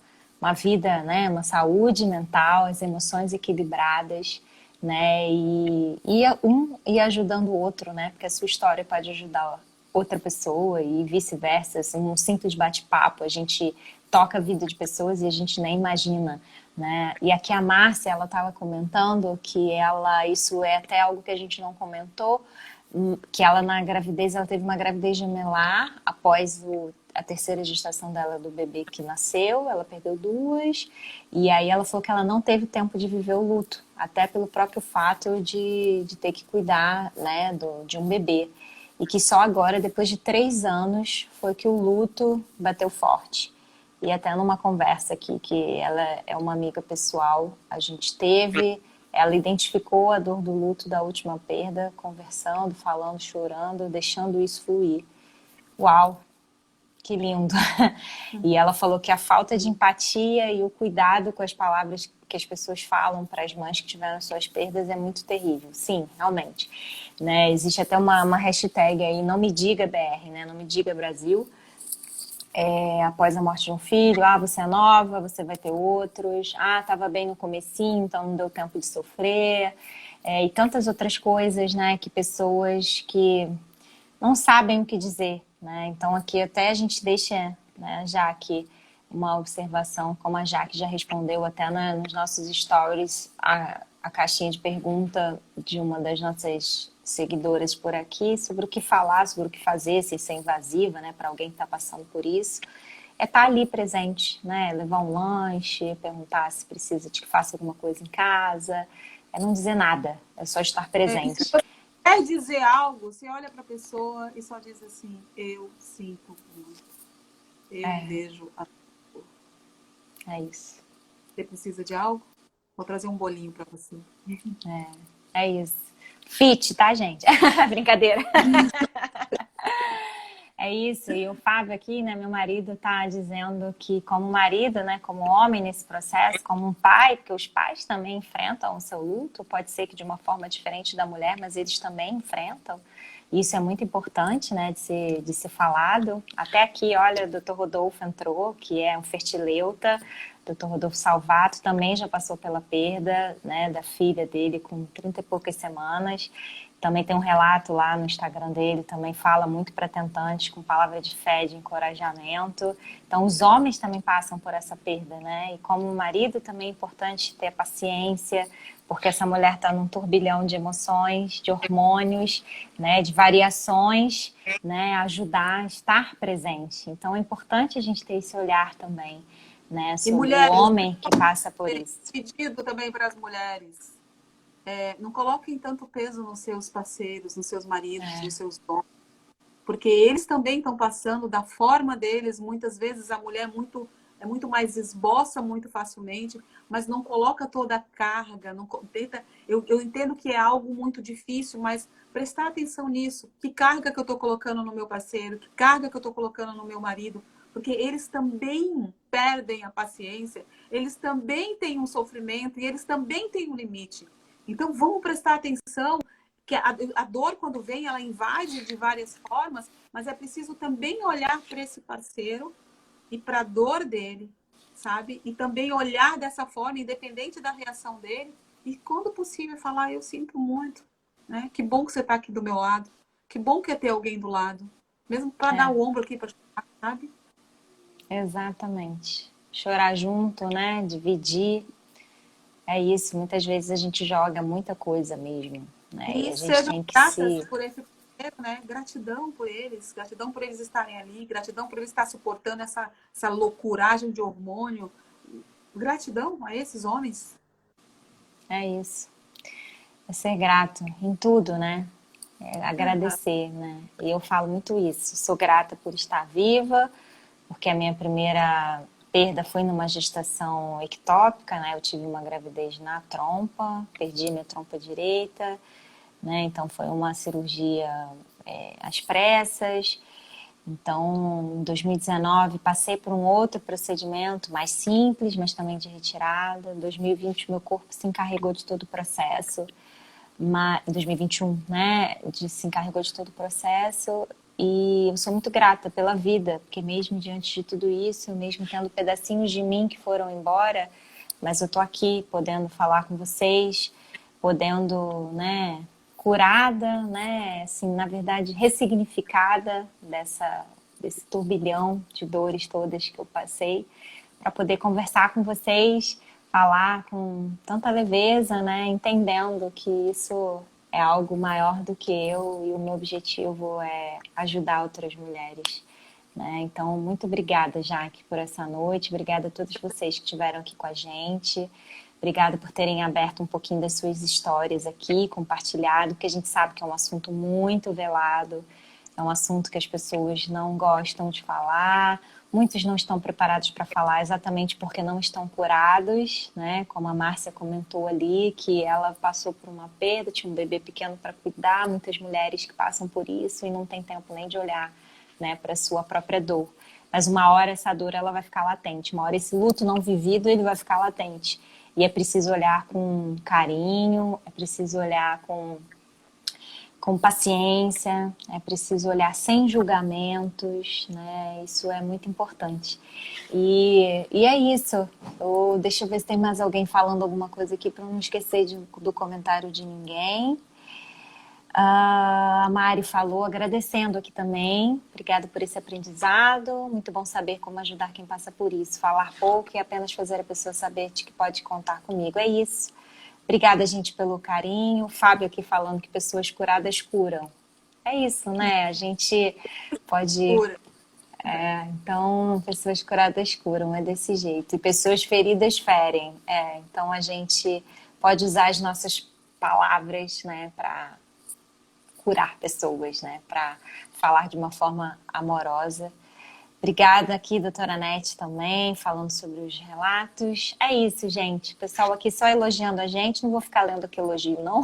[SPEAKER 1] vida, né? Uma saúde mental, as emoções equilibradas, né? E um ir ajudando o outro, né? Porque a sua história pode ajudar outra pessoa e vice-versa, assim, um simples bate-papo, a gente toca a vida de pessoas e a gente nem imagina, né? E aqui a Márcia, ela estava comentando que isso é até algo que a gente não comentou, que ela na gravidez, ela teve uma gravidez gemelar após a terceira gestação dela do bebê que nasceu, ela perdeu duas, e aí ela falou que ela não teve tempo de viver o luto, até pelo próprio fato de ter que cuidar, né, de um bebê. E que só agora, depois de 3 anos, foi que o luto bateu forte. E até numa conversa aqui, que ela é uma amiga pessoal, a gente teve, ela identificou a dor do luto da última perda, conversando, falando, chorando, deixando isso fluir. Uau, que lindo! E ela falou que a falta de empatia e o cuidado com as palavras que as pessoas falam para as mães que tiveram suas perdas é muito terrível. Sim, realmente. Né? Existe até uma hashtag aí, não me diga BR, né? Não me diga Brasil. Após a morte de um filho, você é nova, você vai ter outros. Estava bem no comecinho, então não deu tempo de sofrer. E tantas outras coisas, né? Que pessoas que não sabem o que dizer, né? Então aqui até a gente deixa, né, Jaque, uma observação, como a Jaque já respondeu até nos nossos stories, a caixinha de pergunta de uma das nossas seguidoras por aqui, sobre o que falar, sobre o que fazer, se isso é invasiva, né, para alguém que está passando por isso. É estar ali presente, né? Levar um lanche, perguntar se precisa de que faça alguma coisa em casa, é não dizer nada, é só estar
[SPEAKER 2] E se
[SPEAKER 1] presente.
[SPEAKER 2] você quer dizer algo, você olha para a pessoa e só diz assim: eu sinto muito, eu vejo a dor.
[SPEAKER 1] É isso.
[SPEAKER 2] Você precisa de algo? Vou trazer um bolinho para você.
[SPEAKER 1] É isso. Fit, tá, gente? Brincadeira. É É isso, e o Fábio aqui, né, meu marido, tá dizendo que como marido, né, como homem nesse processo, como um pai, porque os pais também enfrentam o seu luto, pode ser que de uma forma diferente da mulher, mas eles também enfrentam. Isso é muito importante, né, de ser falado. Até aqui, olha, o Dr. Rodolfo entrou, que é um fertileuta. Dr. Rodolfo Salvato também já passou pela perda, né, da filha dele com 30 e poucas semanas. Também tem um relato lá no Instagram dele, também fala muito para tentantes, com palavra de fé, de encorajamento. Então, os homens também passam por essa perda, né? E como marido também é importante ter paciência, porque essa mulher está num turbilhão de emoções, de hormônios, né? De variações, né? Ajudar a estar presente. Então, é importante a gente ter esse olhar também, né?
[SPEAKER 2] E
[SPEAKER 1] Sobre o
[SPEAKER 2] mulheres,
[SPEAKER 1] homem que passa por isso.
[SPEAKER 2] pedido também para as mulheres. Não coloquem tanto peso nos seus parceiros, nos seus maridos, nos seus donos, porque eles também estão passando da forma deles. Muitas vezes a mulher é muito mais esboça muito facilmente, mas não coloca toda a carga. Não, tenta, eu entendo que é algo muito difícil, mas prestar atenção nisso. Que carga que eu estou colocando no meu parceiro? Que carga que eu estou colocando no meu marido? Porque eles também perdem a paciência, eles também têm um sofrimento e eles também têm um limite. Então, vamos prestar atenção que a dor, quando vem, ela invade de várias formas, mas é preciso também olhar para esse parceiro e para a dor dele, sabe? E também olhar dessa forma, independente da reação dele, e, quando possível, falar: eu sinto muito, né? Que bom que você está aqui do meu lado, que bom que é ter alguém do lado, mesmo para dar o ombro aqui para chorar, sabe?
[SPEAKER 1] Exatamente. Chorar junto, né? Dividir. É isso, muitas vezes a gente joga muita coisa mesmo, né? E
[SPEAKER 2] E
[SPEAKER 1] a gente
[SPEAKER 2] sejam
[SPEAKER 1] tem que
[SPEAKER 2] gratas
[SPEAKER 1] se...
[SPEAKER 2] por esse primeiro, né? Gratidão por eles estarem ali, gratidão por eles estar suportando essa loucuragem de hormônio. Gratidão a esses homens.
[SPEAKER 1] É isso. É ser grato em tudo, né? É
[SPEAKER 2] Uhum.
[SPEAKER 1] agradecer, né? E eu falo muito isso. Sou grata por estar viva, porque a minha primeira perda foi numa gestação ectópica, né? Eu tive uma gravidez na trompa, perdi minha trompa direita, né? Então foi uma cirurgia às pressas. Então, em 2019, passei por um outro procedimento mais simples, mas também de retirada. Em 2020, meu corpo se encarregou de todo o processo. Em 2021, né, se encarregou de todo o processo. E eu sou muito grata pela vida, porque mesmo diante de tudo isso, mesmo tendo pedacinhos de mim que foram embora, mas eu tô aqui podendo falar com vocês, podendo, né, curada, né, assim, na verdade, ressignificada desse turbilhão de dores todas que eu passei, para poder conversar com vocês, falar com tanta leveza, né, entendendo que isso é algo maior do que eu e o meu objetivo é ajudar outras mulheres. Né? Então, muito obrigada, Jaque, por essa noite. Obrigada a todos vocês que estiveram aqui com a gente. Obrigada por terem aberto um pouquinho das suas histórias aqui, compartilhado, porque a gente sabe que é um assunto muito velado, é um assunto que as pessoas não gostam de falar, muitos não estão preparados para falar exatamente porque não estão curados, né? Como a Márcia comentou ali, que ela passou por uma perda, tinha um bebê pequeno para cuidar, muitas mulheres que passam por isso e não tem tempo nem de olhar, né, para a sua própria dor. Mas uma hora essa dor ela vai ficar latente, uma hora esse luto não vivido ele vai ficar latente. E é preciso olhar com carinho, é preciso olhar com paciência, é preciso olhar sem julgamentos, né? Isso é muito importante. E é isso. Deixa eu ver se tem mais alguém falando alguma coisa aqui para não esquecer do comentário de ninguém. A Mari falou, agradecendo aqui também. Obrigada por esse aprendizado. Muito bom saber como ajudar quem passa por isso. Falar pouco e apenas fazer a pessoa saber de que pode contar comigo. É isso. Obrigada, gente, pelo carinho. O Fábio aqui falando que pessoas curadas curam. É isso, né? A gente pode...
[SPEAKER 2] Pura.
[SPEAKER 1] Então, pessoas curadas curam, é desse jeito. E pessoas feridas ferem. Então, a gente pode usar as nossas palavras, né, para curar pessoas, né? Para falar de uma forma amorosa. Obrigada aqui, doutora Nete, também, falando sobre os relatos. É isso, gente. O pessoal aqui só elogiando a gente. Não vou ficar lendo aqui elogio, não.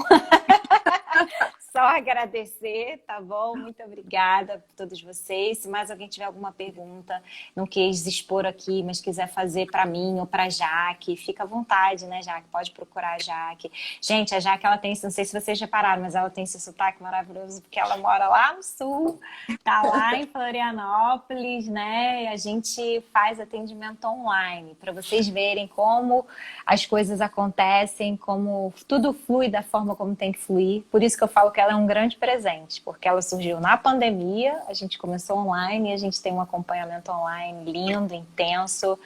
[SPEAKER 1] só agradecer, tá bom? Muito obrigada por todos vocês. Se mais alguém tiver alguma pergunta, não quis expor aqui, mas quiser fazer para mim ou para Jaque, fica à vontade, né, Jaque? Pode procurar a Jaque. Gente, a Jaque, ela tem, não sei se vocês repararam, mas ela tem esse sotaque maravilhoso porque ela mora lá no sul, tá lá em Florianópolis, né? E a gente faz atendimento online para vocês verem como as coisas acontecem, como tudo flui da forma como tem que fluir. Por isso que eu falo que ela é um grande presente, porque ela surgiu na pandemia, a gente começou online e a gente tem um acompanhamento online lindo, intenso,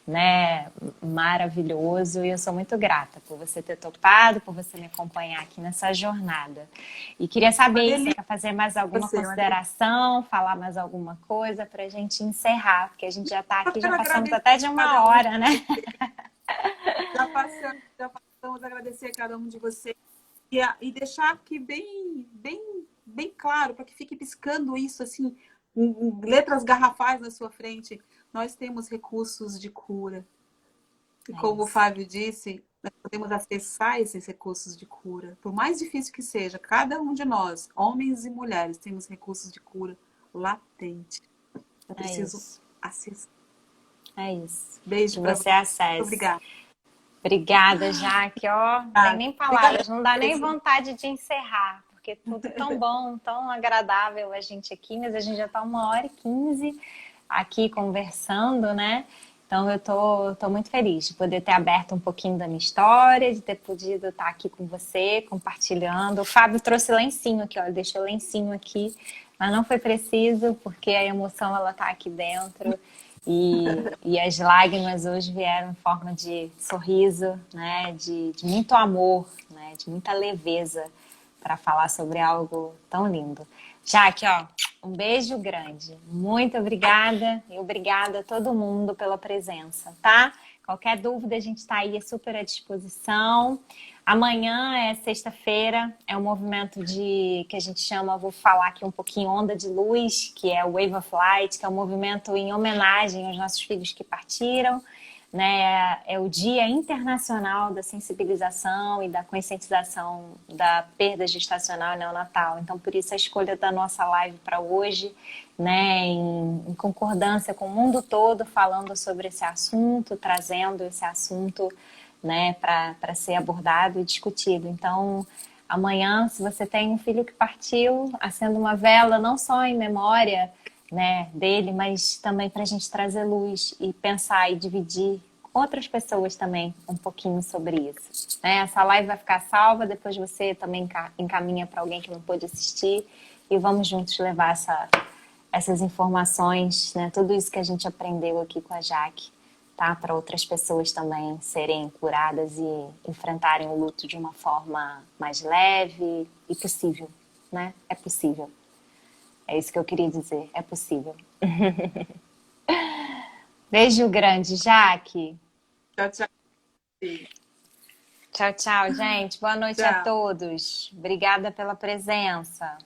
[SPEAKER 1] né, maravilhoso, e eu sou muito grata por você ter topado, por você me acompanhar aqui nessa jornada. E queria saber se você quer fazer mais alguma consideração, falar mais alguma coisa para a gente encerrar, porque a gente já está aqui, já passamos até de uma hora, né?
[SPEAKER 2] Já passamos a agradecer a cada um de vocês e deixar aqui bem claro, para que fique piscando isso assim, em letras garrafais na sua frente. Nós temos recursos de cura. E como o Fábio disse, nós podemos acessar esses recursos de cura. Por mais difícil que seja, cada um de nós, homens e mulheres, temos recursos de cura latente. É preciso acessar.
[SPEAKER 1] É isso.
[SPEAKER 2] Beijo
[SPEAKER 1] para você. Acesse.
[SPEAKER 2] Obrigada.
[SPEAKER 1] Obrigada, Jaque. Ó, não tem nem palavras, não dá nem vontade de encerrar, porque tudo tão bom, tão agradável a gente aqui, mas a gente já está 1h15 aqui conversando, né? Então eu tô muito feliz de poder ter aberto um pouquinho da minha história, de ter podido estar aqui com você, compartilhando. O Fábio trouxe lencinho aqui, ó, ele deixou lencinho aqui, mas não foi preciso, porque a emoção ela tá aqui dentro. E as lágrimas hoje vieram em forma de sorriso, né? De muito amor, né? De muita leveza para falar sobre algo tão lindo. Jaque, ó, um beijo grande. Muito obrigada e obrigada a todo mundo pela presença, tá? Qualquer dúvida, a gente está aí super à disposição. Amanhã é sexta-feira, é um movimento que a gente chama, vou falar aqui um pouquinho, Onda de Luz, que é o Wave of Light, que é um movimento em homenagem aos nossos filhos que partiram, né? É o Dia Internacional da Sensibilização e da Conscientização da Perda Gestacional e Neonatal. Então, por isso a escolha da nossa live para hoje, né, em concordância com o mundo todo, falando sobre esse assunto, trazendo esse assunto, né, para ser abordado e discutido. Então, amanhã, se você tem um filho que partiu, acenda uma vela, não só em memória, né, dele, mas também para a gente trazer luz e pensar e dividir com outras pessoas também um pouquinho sobre isso. Né? Essa live vai ficar salva, depois você também encaminha para alguém que não pôde assistir e vamos juntos levar essas informações, né, tudo isso que a gente aprendeu aqui com a Jaque, tá? Para outras pessoas também serem curadas e enfrentarem o luto de uma forma mais leve e possível, né? É possível. É isso que eu queria dizer, é possível. Beijo grande, Jaque.
[SPEAKER 2] Tchau, tchau.
[SPEAKER 1] Tchau, tchau, gente. Boa noite a todos. Obrigada pela presença.